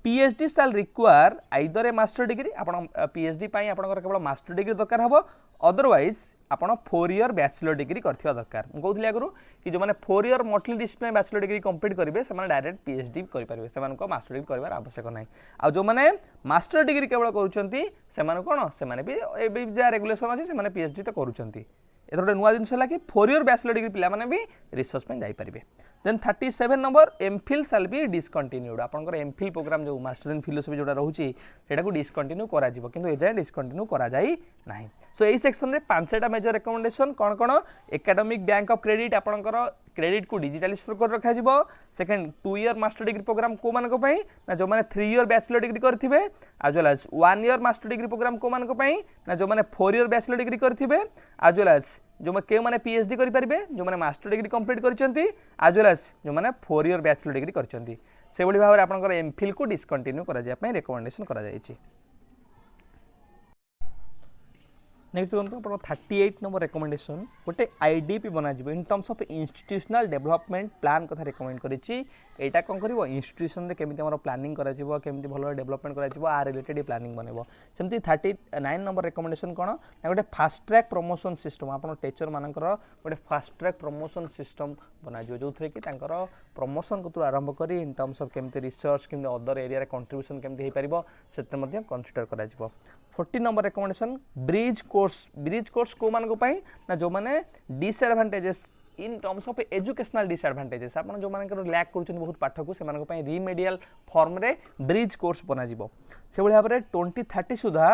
पीएचडी शैल रिक्वायर आइदर ए मास्टर डिग्री आपण पीएचडी पई आपण केवल मास्टर डिग्री दरकार हबो अदरवाइज आपण 4 इयर बैचलर डिग्री करथिबा दरकार म कहउथली आगरु कि जो माने 4 year multi discipline bachelor degree complete करिवे से माने डायरेक्ट पीएचडी करि परिबे से मानको मास्टर डिग्री करबार आवश्यक नै आ जो माने मास्टर डिग्री केवल करूचंती से माने कोन से माने भी ए जा रेगुलेशन अछि से माने पीएचडी तो करूचंती एतोटे नुवा जिंस होला कि 4 इयर बैचलर डिग्री पिला माने भी रिसर्च पे जाई परिबे then 37 number MPhil shall be discontinued आपनकर एमफिल प्रोग्राम जो मास्टर इन फिलोसफी जोडा रहउची सेटा को डिसकंटिन्यू करा जिवो किंतु एजाय डिसकंटिन्यू करा जाई नाही सो एई सेक्शन रे पांचटा मेजर रिकमेंडेशन कोन कोन एकेडमिक बैंक ऑफ क्रेडिट आपनकर क्रेडिट को डिजिटली स्टोर कर रखा जिवो second 2 year master degree programme को मानको पई ना जो माने 3 इयर बैचलर डिग्री करथिबे as well as 1 year master degree programme को मानको पई ना जो माने 4 इयर बैचलर डिग्री करथिबे एज वेल एज जो के माने पीएचडी करि परिबे जो माने master degree complete करिसंती as well as जो माने 4 इयर बैचलर डिग्री करिसंती से बडी भाबरे आपनकर एमफिल को डिसकंटिन्यू करा जाय पई रिकमेंडेशन करा जायछि नेक्स्ट देखो आप 38 नंबर रिकमेंडेशन गोटे आईडीपी बना इन terms of institutional development plan कथा रिकमेंड करिछि एटा कोन करिवो इंस्टीट्यूशन रे केमिति हमर प्लानिंग करा जिवो केमिति भलो डेवलपमेंट करा जिवो आ रिलेटेड प्लानिंग बनेबो सेमति 39 नंबर रिकमेंडेशन कोन गोटे फास्ट ट्रैक प्रमोशन सिस्टम आपन टीचर मानकर गोटे फास्ट ट्रैक प्रमोशन सिस्टम बना जिवो जो थरे कि तांकर प्रमोशन को आरंभ करी इन टर्म्स ऑफ केमिति रिसर्च केमिति अदर एरिया रे कंट्रीब्यूशन केमिति हे परिबो सेते मध्ये कंसीडर करा जिवो 40 नंबर रिकमेंडेशन ब्रिज कोर्स को मान को पाई ना जो माने disadvantages in terms of educational disadvantages आपन जो माने लैक करूछन बहुत पाठ को से मान को पाई रिमेडियल फॉर्म रे ब्रिज कोर्स बना जिवो से बळे भाबरे 2030 सुधा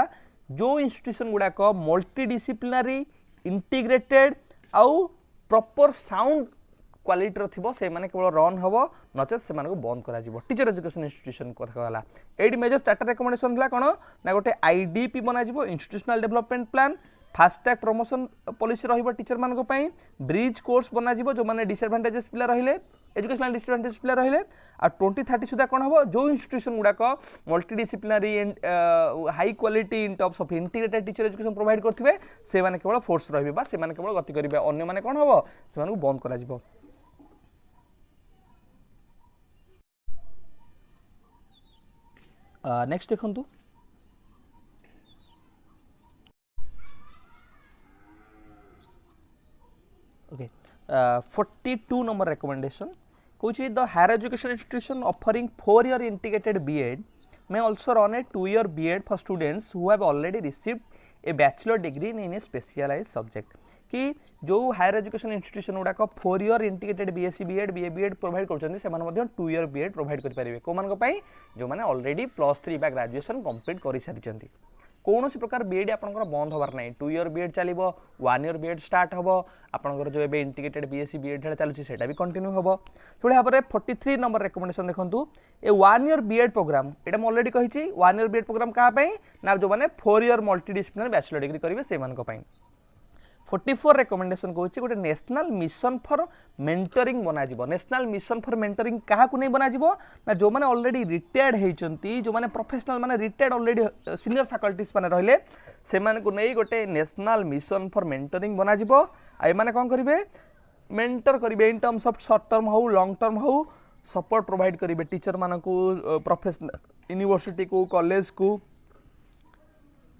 जो इंस्टीट्यूशन गुडा को मल्टी डिसिप्लिनरी इंटीग्रेटेड आउ प्रॉपर साउंड क्वालिटी थी से केवल रन हम नचे से बंद कर टीचर एजुकेशन इंस्टीट्यूशन कथा कहला ये मेजर 4टा रिकमेंडेशन था कौन ना गोटे आईडीपी बना institutional development plan fast track promotion policy रहिबो टीचर मानको पई ब्रिज कोर्स बना जो माने डिसएडवांटेजेस पिला रहिले एजुकेशनल डिसएडवांटेज पिला रहिले आ 2030 सुधा कोन हबो जो इंस्टीट्यूशन गुडा को multidisciplinary and high quality in terms of integrated teacher education provide करथिबे से माने केवल फोर्स रहिबे बा से माने केवल गति करिवे अन्य माने कोन हबो से माने बंद करा जिवो। नेक्स्ट देखंतु okay 42 number recommendation which is the higher education institution offering 4-year integrated B.Ed may also run a 2-year B.Ed for students who have already received a bachelor degree in a specialized subject कि जो higher education institution गुड़ाक 4-year integrated BSc BEd BA BEd provide कर 2-year BEd provide करेंगे कौन जो मैंने already +3 बा graduation complete कर सारी कौन प्रकार बीएड आपंकर बंद हबार ना 2-year बीएड चलो 1-year बीएड स्टार्ट हम आपंकर जो ए इंटीग्रेटेड बीएससी बीएड चलुची से भी कंटिन्यू हम थोड़ी भाव में 43 नंबर रिकमेंडेशन देखो ए 1-year बीएड प्रोग्राम ये मुझे ऑलरेडी कही 1-year बीएड प्रोग्राम क्या ना जो मैंने 4-year मल्टीडिसिप्लिनरी बैचलर डिग्री करेंगे से 44 रिकमेंडेशन कौन गोटे नेशनल मिशन फॉर मेंटरिंग बना नेशनल मिशन फॉर मेंटरिंग क्या नहीं बना ना जो मैंने ऑलरेडी रिटायर्ड होती जो मैंने प्रोफेशनल माने रिटायर्ड ऑलरेडी सीनियर फैकल्टीज माने रहिले से नहीं गोटे नेशनल मिशन फॉर मेंटरिंग बना आई माने कौन करेंगे मेंटर करेंगे इन टर्म्स ऑफ शॉर्ट टर्म हो लॉन्ग टर्म हो सपोर्ट प्रोवाइड करेंगे टीचर मान को प्रोफेशनल यूनिवर्सिटी को कॉलेज को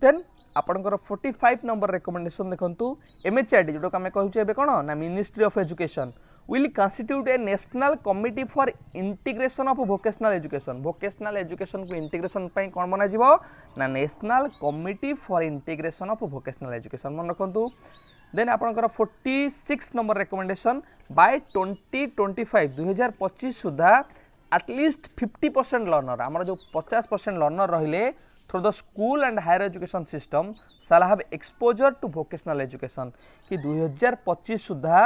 देन आपणकर 45 नंबर रिकमेंडेशन देखंतु एमएचआरडी जोटा आम कहूँ कौन ना ministry of education will constitute A national committee for integration of vocational education को इंटीग्रेशन कौन बना ना national committee for integration of vocational education मन रखु देन आपणकर 46 नंबर रिकमेंडेशन बाय 2025 सुधा एटलिस्ट 50% लर्नर आमर जो 50% लर्नर रहिले through the school and higher education system shall have exposure to vocational education कि 2025 सुधा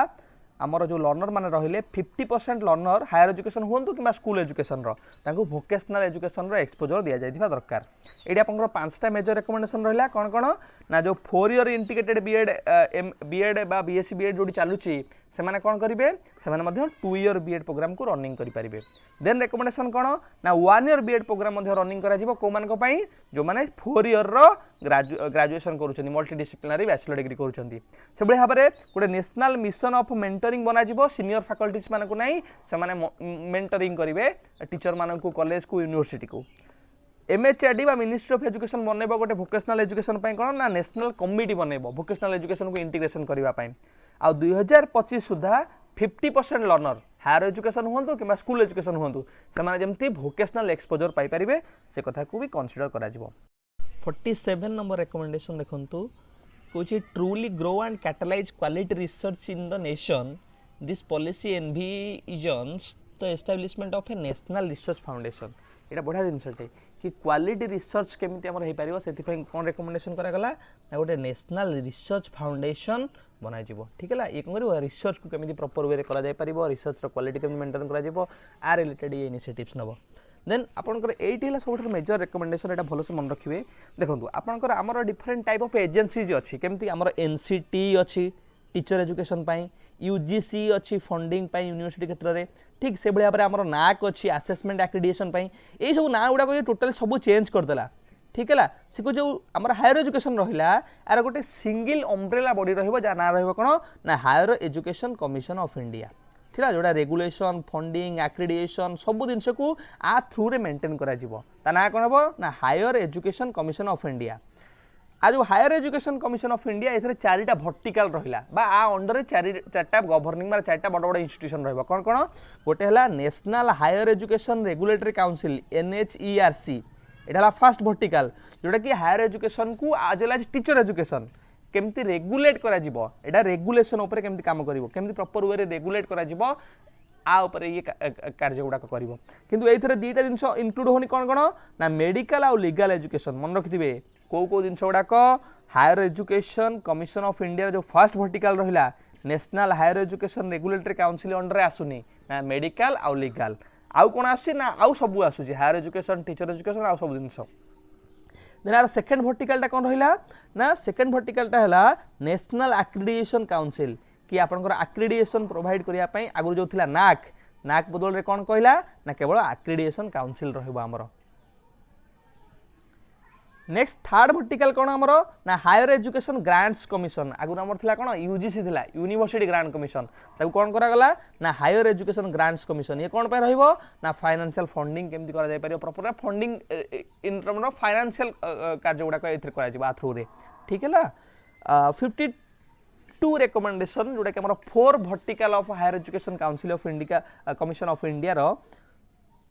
आमर जो लर्नर माने रहिले 50% लर्नर हायर एजुकेशन हुंतु कि स्कूल एजुकेशन रो भोकेशनल एजुकेशन रो एक्सपोजर दिया जाइथिबा दरकार एडी आपनकर 5टा मेजर रिकमेंडेशन रहिला कौन कौन ना जो 4-year इंटीग्रेटेड बीएड बा बीएससी बीएड जोडी चालुची से माने कौन करिवे से माने मध्य 2-year बीएड प्रोग्राम को रनिंग करि परिबे देन रिकमेंडेशन कौन ना 1-year बीएड प्रोग्राम मध्य रनिंग करा जिवो को मान को पई जो माने 4-year रो ग्रेजुएशन करूछनी मल्टी डिसिप्लिनरी बैचलर डिग्री करूछनी से बळे हाबरे गोटे नेशनल मिशन ऑफ मेंटरिंग बना जिवो सीनियर फैकल्टीज मान को नाही से माने मेंटरिंग करिवे टीचर मान को कॉलेज को यूनिवर्सिटी को एमएचआरडी बा मिनिस्ट्री ऑफ एजुकेशन बनैबो गोटे वोकेशनल एजुकेशन पई कोन ना नेशनल कमिटी बनैबो वोकेशनल एजुकेशन को इंटीग्रेशन करबा पई आ 2025 सुधा 50% लर्नर हायर एजुकेशन हुंतु कि स्कूल एजुकेशन हुंतु से माने जेमती वोकेशनल एक्सपोजर पाई परिबे से कथा को भी कंसीडर करा जिवो 47 नंबर रिकमेंडेशन देखंतु कुछ truly grow and catalyse quality research in the nation this policy envisions the establishment of a national research foundation एटा बढ़िया जिनसटे कि क्वालिटी रिसर्च केमिति हमर हे परिबो सेति पय कोन रिकमेंडेशन करा गला ना गोटे नेशनल रिसर्च फाउंडेशन बना जिवो ठीक है ये करिवो रिसर्च को केमिति प्रॉपर वे रे करा जाय परिबो रिसर्च रो क्वालिटी केमिति मेंटेन करा जिवो आ रिलेटेड ये इनिशिएटिव्स नबो देन आपनकर एटी हला सबठर मेजर रिकमेंडेशन एटा भलो से मन रखिबे देखंतु आपनकर हमर डिफरेंट टाइप ऑफ एजेंसीज अछि केमिति हमर एनसीटी अछि टीचर एजुकेशन पाई यूजीसी अच्छी फंडिंग पाई यूनिवर्सिटी क्षेत्र में ठीक से भाई आमर नाक अच्छी आसेसमेंट एक्रेडिटेशन पाई यही सब ना गुड़ा टोटल सब चेंज करदेला ठीक है से जो आम हायर एजुकेशन रहा यार गोटे सिंगल अम्ब्रेला बॉडी रहा ना रहा ना higher education commission of India ठीक है जोड़ा रेगुलेशन फंडिंग एक्रेडिटेशन सब जिनस को आ थ्रू रे मेंटेन करा ना कौन हम ना higher education commission of India आज जो higher education commission of India ए 4टा वर्टिकल रहिला बा आ अंडर 4टा गवर्निंग मार 4टा बड़ बड़ इंस्टीट्यूशन रहबो कौन कौन गोटे हला national higher education regulatory council NHERC एटा फर्स्ट वर्टिकल जोटा कि हायर एजुकेशन को as well as teacher education केमती रेगुलेट करा जिवो एटा रेगुलेशन ऊपर केमती काम करिवो केमती प्रॉपर वे रे रेगुलेट करा जिवो आ ऊपर ये कार्य गुड़ाक करिवो किंतु एथरे दीटा जिंस इंक्लूड होनी कौन कौन ना मेडिकल आ लीगल एजुकेशन मन रखिथिबे को जिनस गुड़ाक higher education commission of India जो फर्स्ट वर्टिकल रहिला national higher education regulatory council under आसुनी ना मेडिकल आउ लीगल आउ कौन आसुची ना आउ सब आसुची हायर एजुकेशन टीचर एजुकेशन आउ सब जिनस देन आर सेकंड वर्टिकलटा कौन रहिला ना सेकंड वर्टिकलटा हैला नेशनल एक्रेडिटेशन काउंसिल कि आपनकर एक्रेडिटेशन प्रोवाइड करिया पई आगु जो थिला नाक नाक बदल रे कौन कहला ना केवल एक्रेडिटेशन काउंसिल रहइबो हमरो नेक्स्ट थर्ड वर्टिकल कौन आमर ना हायर एजुकेशन ग्रांट्स कमिशन आगु आमर थिला कौन यूजीसी थिला यूनिवर्सिटी ग्रांट कमिशन ताकू कौन करा गला ना हायर एजुकेशन ग्रांट्स कमिशन ये कौन पे रहइबो ना फाइनेंशियल फंडिंग केमति करा जाय परियो proper funding in term of financial कार्य गुडा को एथि करा जिबा थ्रू रे ठीक है ला 52 रिकमेंडेशन जोटा कि हमर 4 vertical of higher education council of India commission of India रो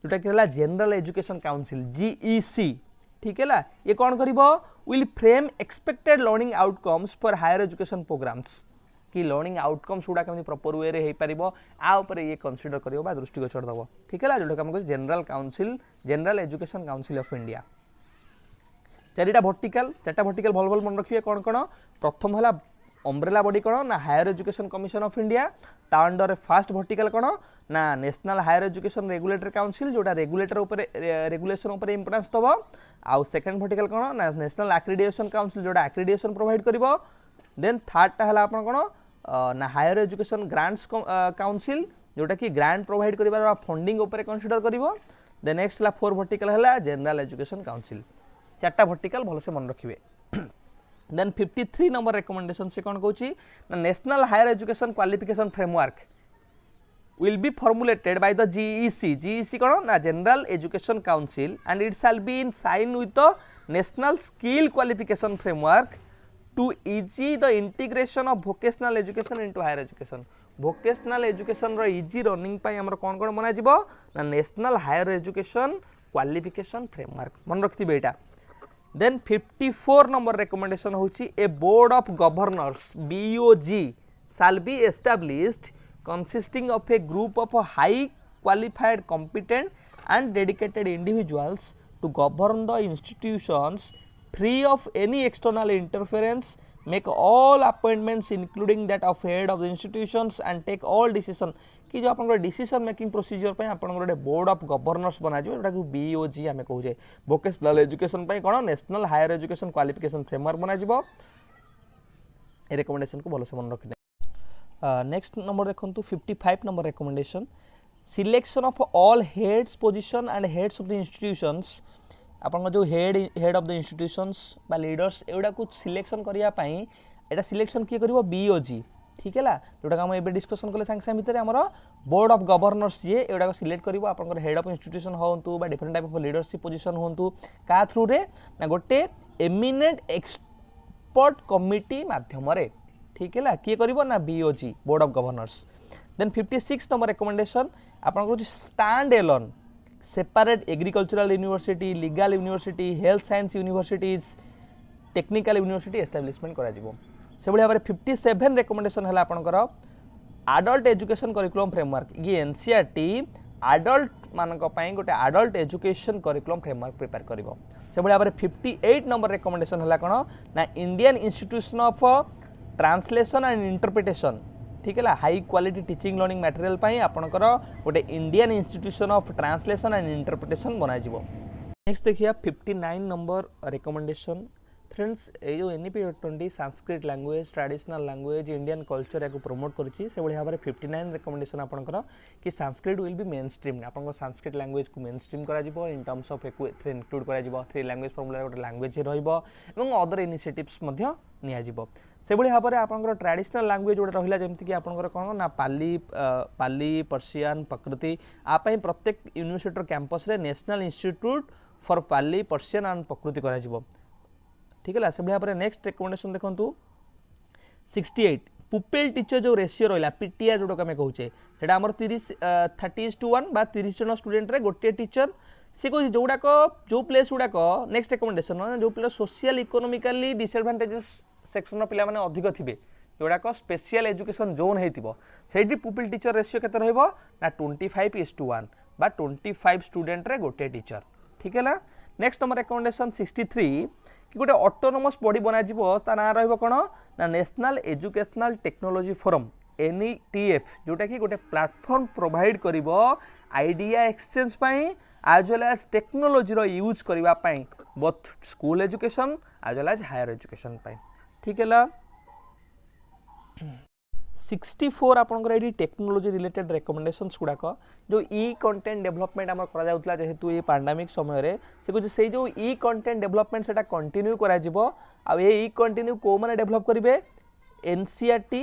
जोटा कि हला जनरल एजुकेशन काउंसिल जीईसी ठीक है ला ये कौन करिवो will frame expected learning outcomes for higher education programmes कि लर्निंग आउटकम्स गुडा केमि प्रॉपर वे रे हे परिबो आ ऊपर ये कंसीडर करियो बा दृष्टिगोचर दबो ठीक है ला जोटा हम general council general education council of India चारिटा वर्टिकल भल भल मन रखिए कौन कौन प्रथम हला अम्ब्रेला बॉडी कौन ना higher education commission of India ता अंडर फर्स्ट वर्टिकल कौन ना national higher education regulatory council जोटा रेगुलेटर ऊपर रेगुलेशन ऊपर इंपोर्टेंस दबो आउ सेकंड वर्टिकल कौन ना नेशनल एक्रेडिटेशन काउंसिल जोटा एक्रेडिटेशन प्रोवाइड करिवो देन थर्ड टा हला आपन कौन ना हायर एजुकेशन ग्रांट्स काउंसिल जोटा कि ग्रांट प्रोवाइड करिवार फंडिंग ऊपर कंसीडर करिवो देन नेक्स्ट हला फोर वर्टिकल हला जनरल एजुकेशन काउंसिल चारटा वर्टिकल भल से मन रखिबे देन 53 नंबर रिकमेंडेशन से कौन कहूची ना national higher education qualification framework will be formulated by the GEC कौन ना general education council and it shall be in sign with the national skill qualification framework to ease the integration of vocational education into higher education vocational education रो easy running पाई हमर कोन कोन बना जिवो ना national higher education qualification framework मन रखथिबे एटा देन 54 नंबर रिकमेंडेशन होची a board of governors BOG shall be established consisting of a group of high qualified competent and dedicated individuals to govern the institutions free of any external interference make all appointments including that of head of the institutions and take all decision कि जो आपन decision making procedure पे आपन गोटे board of governors बना जिवो जोटा कि BOG हमें कहू जे वोकेशनल एजुकेशन पे कोन national higher education qualification framework बना जिवो ए रिकमेंडेशन को भलो से मन रखि नेक्स्ट नंबर देखंतु 55 number recommendation selection of all heads position and heads of the institutions आपन जो हेड ऑफ द इंस्टीट्यूशंस बा लीडर्स एउडा को सिलेक्शन करिया पई एटा सिलेक्शन की करिवो BOG ठीक है ला जोटा हम एबे डिस्कशन करले संग संग भितर हमरो बोर्ड ऑफ गवर्नर्स जे एउडा को सिलेक्ट करिवो आपन हेड ऑफ इंस्टीट्यूशन होंतु बा different type of leadership position होंतु का थ्रू रे ना गोटे एमिनेंट एक्सपर्ट कमिटी माध्यम रे ठीक है ला किए करिवो ना BOG board of governors then 56 number recommendation आपन को stand alone separate agricultural university legal university health science universities technical university establishment करा जिवो से भाई भाव 57 रिकमेंडेशन है आपंकर आडल्ट एजुकेशन करिकुलम फ्रेमवर्क ये NCERT आडल्ट मानक गोटे adult education curriculum framework prepare करिवो से भाई भाव 58 नंबर रिकमेंडेशन है कौन ना Indian institution of translation and interpretation ठीक है high quality teaching learning material पाई आपनकर गोटे Indian institution of translation and interpretation बना जिवो नेक्स्ट देखिए 59 नंबर रिकमेंडेशन फ्रेंड्स ये जो NEP 20 Sanskrit language traditional language Indian culture या प्रमोट करुच्ची से भाई भाव 59 रिकमेंडेशन आपंकर कि Sanskrit will be main stream आप संस्कृत लैंग्वेज को मेन स्ट्रीम करा जिवो इन टर्म्स ऑफ इनक्लूड करा जिवो 3 लैंग्वेज फॉर्मूला गोटे लैंग्वेज रहिबो एवं अदर इनिशिएटिव्स मध्य निया जिवो से भाई भाव में आपंकर ट्रेडिशनल लैंग्वेज गोटे रहिला जेमति कि आपंकर कोन ना पाली पर्शियन प्रकृति आपै प्रत्येक यूनिवर्सिटी कैंपस रे national institute for Pali Persian and प्रकृति करा जिवो ठीक है से भाव में नेक्स्ट रिकमेंडेशन देखो 68 पुपिल टीचर जो रेशियो रहा PTR जोटा आम कहूचे सेटा आमर 30:1 बा 30 जन स्टूडेंट रे गोटे टीचर सी कह जोड़ाक जो प्लेस गुड़ाक नेक्स्ट रिकमेंडेशन जो place social economically disadvantages section पिला माने अधिक थिबे जोड़ाक स्पेशल एजुकेशन जोन हेतिबो सेठी पुपिल टीचर रेशियो केते रहइबो ना 25:1 बा 25 स्टूडेंट रे गोटे टीचर ठीक है ना नेक्स्ट नंबर रिकमेंडेशन 63 कि गोटे ऑटोनोमस बॉडी बना जिवो ता ना रहइबो कोन ना national educational technology forum NETF जोटा कि गोटे प्लेटफॉर्म प्रोवाइड करिवो आइडिया एक्सचेंज पाई एज वेल एज टेक्नोलोजी रो यूज करबा पाई both school education as well as higher education पाई ठीक है 64 आपनकर एडी टेक्नोलोजी रिलेटेड रिकमेंडेशंस गुड़ाक जो ई कंटेंट डेवलपमेंट आम करा जाउतला जेहेतु ये पैंडेमिक समय रे से कुछ से जो ई कंटेंट डेवलपमेंट सेटा कंटिन्यू करा जिवो आ ये ई कंटिन्यू को माने डेवलप करिवे NCERT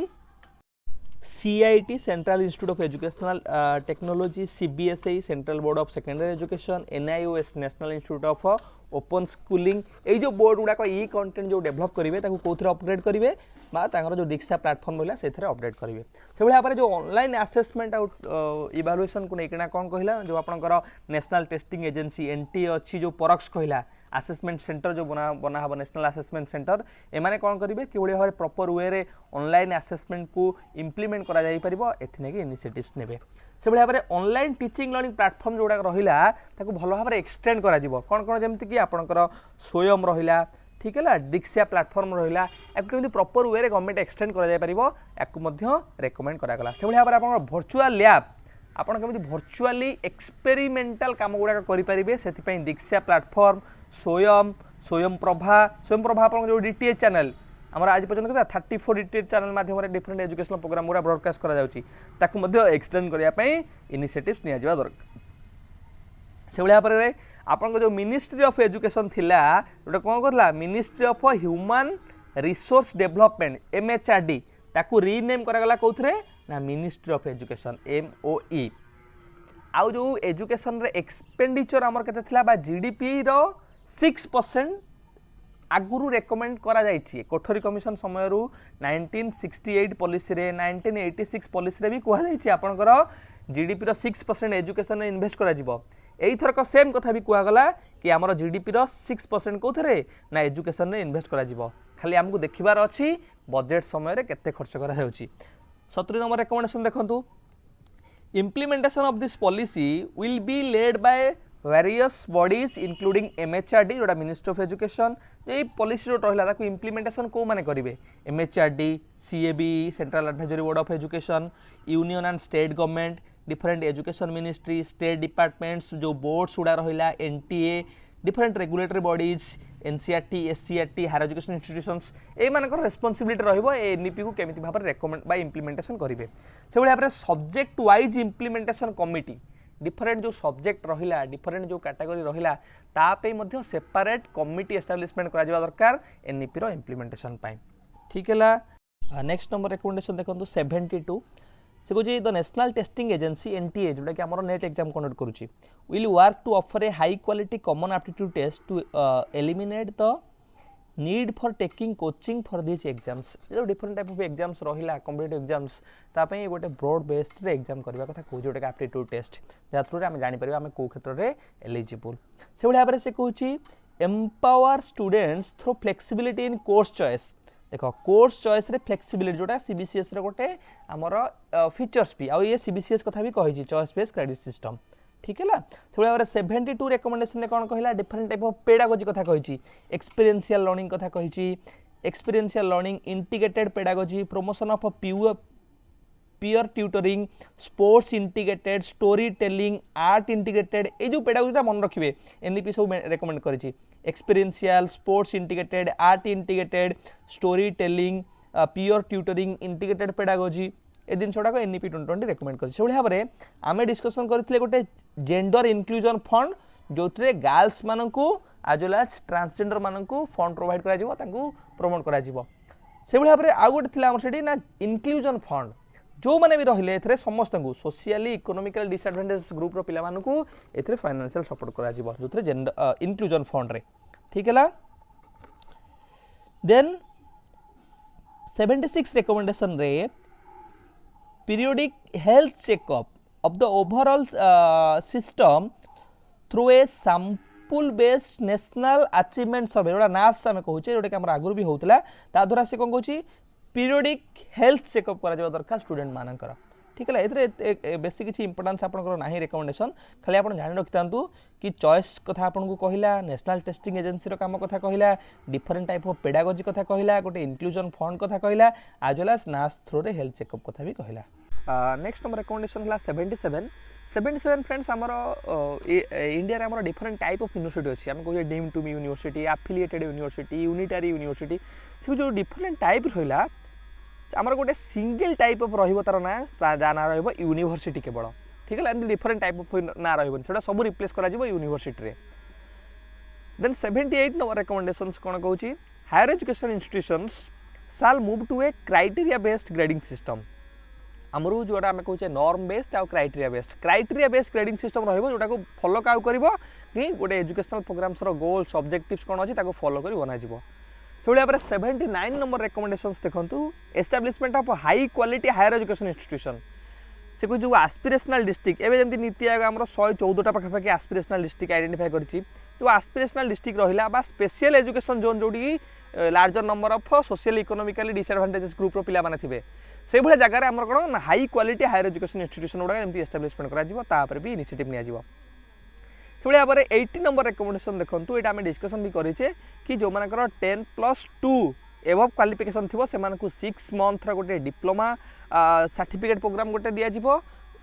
CIT central institute of educational technology CBSE central board of secondary education NIOS national institute of open schooling ये जो बोर्ड गुड़ाक ई कंटेंट जो डेवलप करेंगे कौन अपग्रेड करेंगे जो दीक्षा प्लेटफॉर्म रहा से अपडेट करेंगे से भाई भाव जो ऑनलाइन आसेसमेंट इवालुएशन को लेकिन कौन कहला जो आपंकर नेशनल टेस्टिंग एजेंसी NTA अच्छी जो परक्स कहला आसेसमेंट सेंटर जो बना हम नेशनल आसेसमेंट सेंटर एमाने कौन करेंगे कि भाव प्रॉपर वे रे ऑनलाइन आसेसमेंट को इम्प्लीमेंट करा जाई परिबो एथिने के इनिशिएटिव्स नेबे से भाव में ऑनलाइन टीचिंग लर्निंग प्लेटफॉर्म जोड़ा रहा ताको भल भाव एक्सटेंड करा जिवो कौन कौन जमती कि आपनकर स्वयं रहा ठीक है दीक्षा प्लेटफॉर्म रहा या प्रॉपर वे गवर्नमेंट एक्सटेंड करा जाई परिबो याकु मध्य रेकमेंड करागला से भाव में आप वर्चुअल लैब आपन केमि वर्चुअली एक्सपेरिमेंटल काम गुड़ा करेंगे से दीक्षा प्लेटफॉर्म स्वयं प्रभा आप जो DTH चैनल आम आज पर्यटन 34 DTH चैनल माध्यम डिफरेंट एजुकेशनल प्रोग्राम गुड़ा ब्रॉडकास्ट करा एक्सटेंड करने इनिशिएटिव्स नि दरकार से भाव में आपन जो मिनिस्ट्री ऑफ एजुकेशन थिला जोटा कौन करला ministry of human resource development MHRD ताकू रीनेम करागला कौथरे ना मिनिस्ट्री ऑफ एजुकेशन MOE आउ जो एजुकेशन रे एक्सपेंडिचर आमर केते थिला बा GDP रो 6% आगुरु रेकमेंड करा जाइछि कोठरी कमिशन समय रु 1968 पॉलिसी रे 1986 पॉलिसी रे भी कहला जाइछि आपनकर GDP रो 6% एजुकेशन रे इन्वेस्ट करा जिवो एई थरक सेम कथा भी कहला गला कि हमर GDP रो 6% कोथरे ना एजुकेशन रे इन्वेस्ट करा जिवो खाली हमकु देखिबार अछि बजेट समय रे केते खर्च करा जाउछि 70 नंबर रिकमेंडेशन देखंतु implementation of this policy will be led by various bodies including MHRD जोटा मिनिस्ट्री ऑफ एजुकेशन ये पॉलिसी जो रहा ताको इम्प्लीमेंटेशन को माने करेंगे MHRD CAB central advisory board of education union and state government different education ministry state departments जो boards गुड़ा रहा NTA different regulatory bodies NCERT SCERT higher education institutions ए मानकर रेस्पॉन्सिबिलिटी रहिबो ए NEP को केमिति भाबरे रेकमेंड बा इम्प्लीमेंटेशन करिवे से भाबरे आपरे subject wise implementation committee different जो सब्जेक्ट रहिला डिफरेंट जो कैटेगरी रहिला ता पे मध्य सेपरेट कमिटी एस्टैब्लिशमेंट करा जिवा दरकार NEP रो इम्प्लीमेंटेशन पाई ठीक हैला नेक्स्ट नंबर रिकमेंडेशन देखंतु 72 से कहूँ the national testing agency NTA जोटा कि आमर नेट एग्जाम कंडक्ट करुच्ची will work to offer a high quality common aptitude test to eliminate the need for taking coaching for this exams जो different type of exams रहिला competitive exams तापई गोटे broad based रे exam करबा कथा कहूँ जोटा एप्टीट्यूड टेस्ट जा थ्रू रे हम जानि परिबा हम को क्षेत्र रे एलिजिबल से भाबरे भाबरे से कहूँ एम्पावर स्टूडेंट्स थ्रू फ्लेक्सिबिलिटी इन कोर्स चॉइस देख कोर्स चॉइस रे फ्लेक्सिबिलिटी जोटा CBCS रे गोटे आमर फीचर्स भी आउ ये CBCS कथा भी कही चॉइस बेस्ड क्रेडिट सिस्टम ठीक है से भाव 72 रिकमेंडेशन कौन कहला डिफरेंट टाइप ऑफ पेडागोजी कथा कही एक्सपीरियंशियल लर्निंग कथा कही experiential learning integrated pedagogy promotion of peer tutoring sports integrated story telling art integrated ये जो पेडागोजी मन रखिए NEP सब रेकमेंड करी experiential sports integrated art integrated story telling peer tutoring integrated pedagogy ए दिन गुड़ाक NEP 2020 रेकमेंड कर भाव में आम डिस्कसन करते गोटे जेंडर इनक्लूजन फंड जो गर्ल्स मानक आज वेल एज ट्रांसजेंडर मानक फंड प्रोवाइड करा प्रमोट करा से भाव में आउ गोटे ना इनक्लूजन फंड जो मैंने भी रहिले एथरे समस्त को सोशियली इकोनॉमिकल डिसएडवांटेज ग्रुप रो पिला मानकू एथरे फाइनेंशियल सपोर्ट करा जिवो जोथरे जेंडर इनक्लूजन फंड रे ठीक है देन 76 रिकमेंडेशन रे periodic health checkup of the overall system through a sample based national achievement survey जोटा नास आम कहूँ जोटा कि आगुरी भी होता ता द्वारा से कौन कहूँ पीरियोडिक हेल्थ चेकअप करा दरकार स्टूडेंट मानकर ठीक है ये बेसी किसी इंपोर्टेंस आपंकर ना रिकमेंडेशन खाली आप जान रखि था कि चॉइस कथा आपको कहला नेशनल टेस्टिंग एजेंसी काम कथा कहला डिफरेंट टाइप ऑफ पेडागोजी कथा कहला गोटे इंक्लूजन फंड कथा कहला आज वेल एज नास थ्रू रे हेल्थ चेकअप कथा भी कहला। नेक्स्ट नंबर रिकमेंडेशन है 77 फ्रेंड्स आमर इंडिया रे आमर डिफरेंट टाइप ऑफ यूनिवर्सिटी अच्छी आम कहे deemed to be university affiliated university unitary university से जो डिफरेंट टाइप रहा आमर गोटे सिंगल टाइप ऑफ रही तार ना ना यूनिवर्सिटी केवल ठीक है एमती डिफरेंट टाइप ऑफ ना रहा सब रिप्लेस कर यूनिवर्सिटी रे। देन 78 नंबर रिकमेंडेशंस कौन कहूँ higher education institutions shall move to a criteria based grading system आमर जोटा आम कहे नॉर्म बेस्ड आउ क्राइटेरिया बेस्ड ग्रेडिंग सिस्टम रोटा को फॉलो क्या कर गोटे एजुकेशनल प्रोग्राम्स गोल सब्जेक्टिव्स कौन अच्छी फॉलो कर बना से भाई 79 नंबर रिकमेंडेशंस देखो establishment of high quality higher education institution से कोई जो एस्पिरेशनल डिस्ट्रिक्ट एवं जमी नीति आयोग आम 114टा पाखापाखि एस्पिरेशनल डिस्ट्रिक्ट आइडेंटिफाई करी जो एस्पिरेशनल डिस्ट्रिक्ट रहा बा स्पेशल एजुकेशन जोन जोटी larger number of social economically disadvantages group रो पिला माने थिबे से भाई जगह आम कौन high quality higher education institution गुड़ा एमती एस्टाब्लिशमेंट कर भी इनिशिएटिव निया से भाई भाव 80 नंबर रिकमेंडेशन देखो ये आम डिस्कसन भी करें कि जो मान 10+2 एबव क्वालिफिकेशन थी से 6 मंथ गोटे डिप्लोमा सर्टिफिकेट प्रोग्राम गोटे दिज्व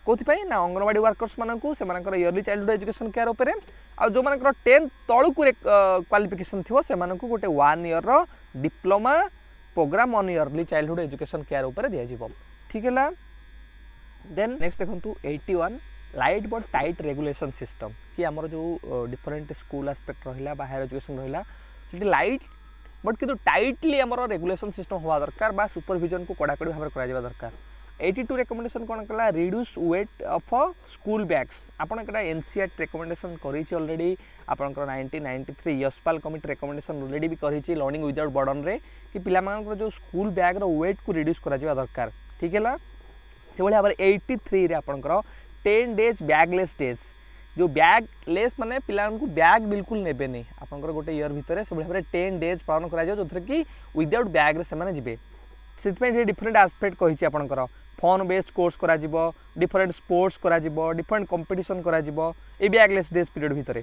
कौन ना अंगनवाड़ी वर्कर्स मानू से इयरली चाइल्डहुड एजुकेशन केयर उपर आ जो मान 10 तलू क्वालिफिकेशन थी से गोटे 1 year diploma programme on early childhood education care उपर दिज्व ठीक है। देन नेक्स्ट देखो 81 light but tight regulation system कि आमर जो डिफरेंट स्कूल एस्पेक्ट रहा हायर एजुकेशन रहा से लाइट बट किंतु टाइटली आमर रेगुलेशन सिस्टम हवा दरकार बा सुपरविजन को कड़ाकड़ी भाव करा दरकार। 82 रिकमेंडेशन कौन कला reduce weight of school bags आपन एकटा एनसीईआरटी रिकमेंडेशन करिछि ऑलरेडी आपनकर 1993 यशपाल कमिटी रिकमेंडेशन ऑलरेडी भी करिछि लर्निंग विदाउट बर्डन रे कि पिला मानकर जो स्कूल बैग रो वेट को रिड्यूस करा जिवा दरकार ठीक है से भाई भाव 83 रे आपनकर 10 डेज बैगलेस डेज जो बैगलेस माने पिला बैग बिल्कुल नेबे नहीं आपनकर गोटे ईयर भितर से भाई 10 डेज पालन करा जो कि विदाउट बैग रे से जिबे से डिफरेंट एस्पेक्ट कही आपनकर फन बेस्ड कोर्स करा डिफरेंट स्पोर्ट्स करा डिफरेंट कंपटीशन करा ए बैगलेस डेज पीरियड भितर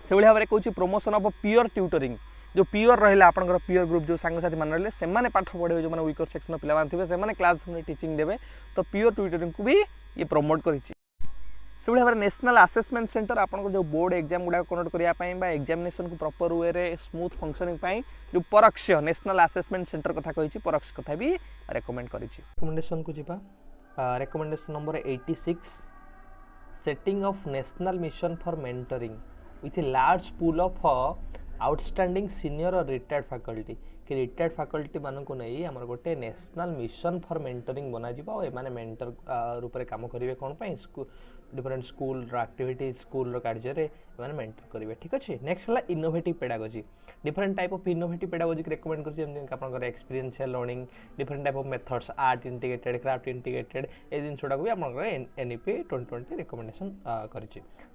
से भाई भाव में कहूँ प्रमोशन ऑफ प्योर ट्यूटरिंग जो प्योर रहा आपंकर प्योर ग्रुप जो सांगसाथी मान रहे से पाठ पढ़े जो वीकर सेक्शन पिला थे से क्लास टीचिंग देवे तो प्योर ट्यूटरिंग को भी ये प्रमोट कर भाव में नेशनल असेसमेंट सेंटर आपको जो बोर्ड एग्जाम गुड़ा कंडक्ट करने एग्जामिनेशन को प्रॉपर वे रे स्मूथ फंक्शनिंग जो परोक्ष नेशनल असेसमेंट सेंटर कथा कही परोक्ष कथा भी रेकमेंड कर रिकमेंडेशन को जीवा recommendation number 86 setting of national mission for mentoring with a large pool of outstanding senior और रिटायर्ड फैकल्टी कि रिटायर्ड फैकल्टी मानक नहीं आम गोटे नेशनल मिशन फॉर मेंटरिंग बनाଯିव एमाने मेंटर रूप में काम करेंगे कौन डिफरेंट स्कूल एक्टिविटीज स्कूल कार्य मेंटर करेंगे ठीक अच्छे। नेक्स्ट है innovative pedagogy different type of innovative pedagogy recommend कर experiential learning different type of methods art integrated craft integrated ए जिनसटा भी आप एनईपी 2020 रिकमेंडेशन कर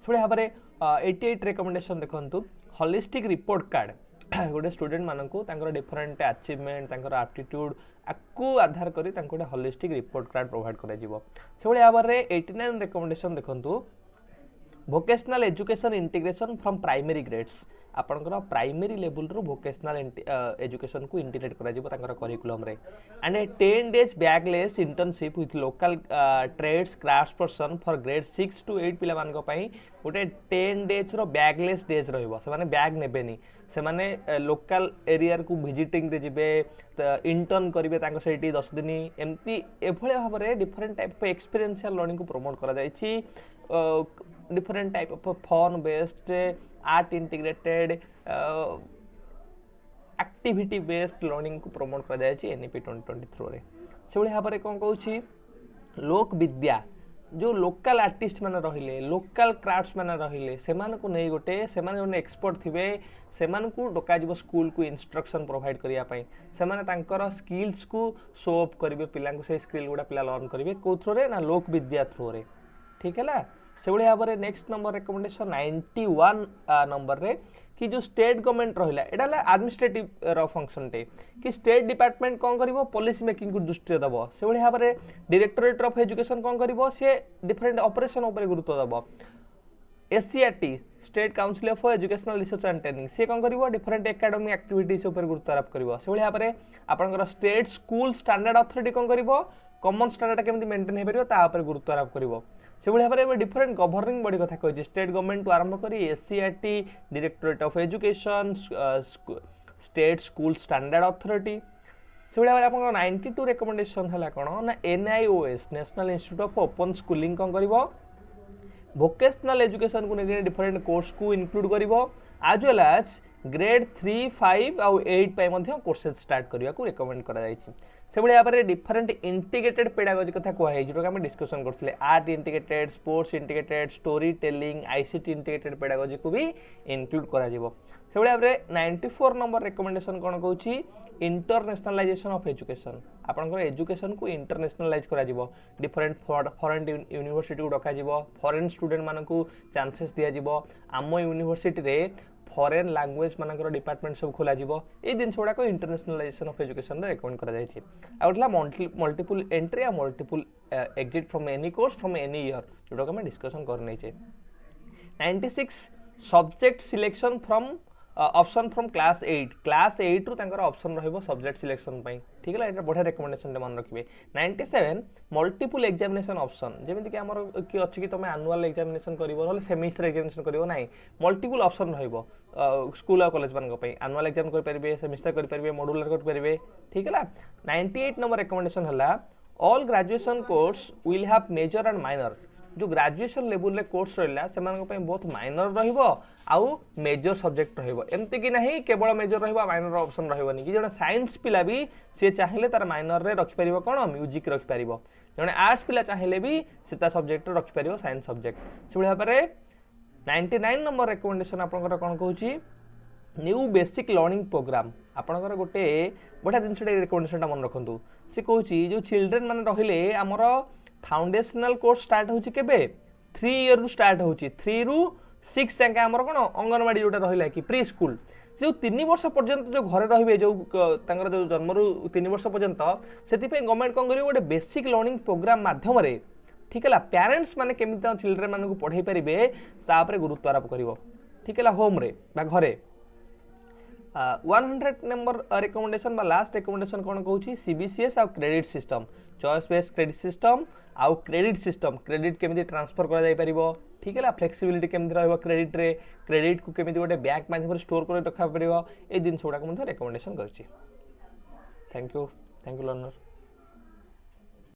भाव में 88 रिकमेंडेशन देखो होलिस्टिक रिपोर्ट कार्ड गोटे स्टूडेंट मानक डिफरेंट अचीवमेंट एप्टीट्यूड आपको आधार करी गोटे होलिस्टिक रिपोर्ट कार्ड प्रोवाइड कर भाव में 89 रिकमेंडेशन देखो vocational education integration from primary grades आपंकर प्राइमरी लेवल रू वोकेशनल एजुकेशन को इंटीग्रेट कर करिकुलम रे and 10 days bagless internship with local trades crafts person for grade 6 to 8 पिला मानक पई गोटे 10 डेज रो बैगलेस डेज रहइबो से माने बैग नेबेनी से माने लोकल एरिया को विजिटिंग रे जिबे इंटर्न करिवे तांको सेठी 10 दिन एमती एभले भाव में different type of experiential learning को प्रमोट करा जायछि different type of fun based art integrated activity based learning को प्रमोट कर एनईपी 2020 थ्रू रे से भाव में कौन कहूँ लोक विद्या जो लोकल आर्टिस्ट मैंने रहिले लोकल क्राफ्ट्स मैंने रहिले से नहीं गोटे से एक्सपर्ट थे से डक स्कूल को इंस्ट्रक्शन प्रोवाइड करने से स्किल्स को शो अप करेंगे पिला से स्किल गुड़ा पिला लर्न करेंगे कौ थ्रू रे ना लोक विद्या थ्रू रे ठीक है से भाव में नेक्स्ट नंबर रिकमेंडेशन 91 नंबर रे कि जो स्टेट गवर्नमेंट रहिला एटा एडमिनिस्ट्रेटिव रो फंक्शन टे कि स्टेट डिपार्टमेंट कौन करिवो पॉलिसी मेकिंग को दृष्टि दबो से भली भाबरे डायरेक्टोरेट ऑफ एजुकेशन कौन करिवो से डिफरेंट ऑपरेशन ऊपर गुरुत्व दबो SCERT state council of educational research and training से कौन करिवो डिफरेंट एकेडमिक एक्टिविटीज ऊपर गुरुत्व आरोप करिवो से भली भाबरे आपनकर स्टेट स्कूल स्टैंडर्ड अथॉरिटी कौन करिवो कॉमन स्टैंडर्ड केमति मेंटेन हे परिवो ता ऊपर गुरुत्व आरोप करिवो से भली भाबरे डिफरेंट गवर्निंग बॉडी कथा कहै स्टेट गवर्नमेंट टू आरंभ करी SCERT directorate of education state school standard authority से भली भाबरे आपन 92 रिकमेंडेशन हला कोन ना NIOS national institute of open schooling कौन करिवो वोकेशनल एजुकेशन को लेके डिफरेंट कोर्स को इंक्लूड करिवो एज वेल एज ग्रेड 3 5 और 8 पय मध्ये कोर्सेस स्टार्ट करिया को रिकमेंड करा जायछि से भली भाबरे डिफरेंट इंटीग्रेटेड पेडागोजी कथा कोहा है जेटा हम डिस्कशन करथिले art integrated sports integrated story telling ICT integrated pedagogy को भी इंक्लूड करा जिवो से भली भाबरे 94 नंबर रिकमेंडेशन कोन कहउछि इंटरनेशनलाइजेशन ऑफ एजुकेशन आपनकर एजुकेशन को इंटरनेशनलाइज करा जिवो डिफरेंट फॉरेन यूनिवर्सिटी को डका जिवो फॉरेन स्टूडेंट मानन को चांसेस दिया जिवो आम यूनिवर्सिटी रे फॉरेन लैंग्वेज मानकर डिपार्टमेंट सब खोला जिवो ए दिन छोडा को इंटरनेशनलाइजेशन ऑफ एजुकेशन रे रिकमेंड करा जाय छि आउटला मल्टीपल एंट्री या multiple exit from any course from any year जोटा को हम डिस्कशन करनै छै 96 subject selection from option from class 8 रु तांकर ऑप्शन रहइबो सब्जेक्ट सिलेक्शन पई ठीक है एटा बढ़िया रिकमेंडेशन मन रखिबे 97 मल्टीपल एग्जामिनेशन ऑप्शन जेमिति कि हमर कि अछि कि तमे एनुअल एग्जामिनेशन करिवो न सेमेस्टर एग्जामिनेशन करिवो नै मल्टीपल ऑप्शन रहइबो स्कूल और कॉलेज मान पई एनुअल एग्जाम कर परिबे सेमेस्टर कर परिबे मॉड्यूलर कर परिबे ठीक है 98 नंबर रिकमेंडेशन हला all graduation course will have major and minor जो ग्रेजुएशन लेवल रे कोर्स रहला से मानक पई बहुत माइनर रहिबो आउ मेजर सब्जेक्ट रहिबो एमति कि नहीं केवल मेजर रहिबो माइनर ऑप्शन रहिबोनी कि जण साइंस पिला भी से चाहिले तार माइनर रे रखि परिबो कोन म्यूजिक रखि परिबो जण आर्ट्स पिला चाहिले भी सेता सब्जेक्ट रखि परिबो साइंस सब्जेक्ट से भली भाबरे 99 नंबर रिकमेंडेशन आपनकर कोन कहूची न्यू बेसिक लर्निंग प्रोग्राम आपनकर गोटे बढ़िया जिनस रिकमेंडेशन मन रखंतु से कहूची जो चिल्ड्रन माने रहिले हमर फाउंडेशनल कोर्स स्टार्ट होची केबे 3 ईयर रु स्टार्ट होची 3 रु 6 जाके हमर कोन अंगनवाड़ी जोटा रहिला कि प्री स्कूल जो 3 वर्ष पर्यंत जो घरे रहिबे जो तांगर जो जन्म रु 3 वर्ष पर्यंत सेति पे गवर्नमेंट कोन करियो गोटे बेसिक लर्निंग प्रोग्राम माध्यम रे ठीक है पेरेंट्स माने केमिता चिल्ड्रन माने को पढाई परिबे ता ऊपर गुरुत्व आरोप करिवो ठीक है होम रे बा घरे 100 नंबर रिकमेंडेशन बा लास्ट रिकमेंडेशन कोन कहूची सीबीसीएस आ credit system choice based credit system आउ क्रेडिट सिस्टम क्रेडिट केमिति ट्रांसफर करा जाय परिबो ठीक है फ्लेक्सिबिलिटी केमिति रहबो क्रेडिट रे क्रेडिट को केमिति गोटे बैंक माध्यम स्टोर कर रखा परिबो ए दिन छोडा को रिकमेंडेशन करछि थैंक यू लर्नर।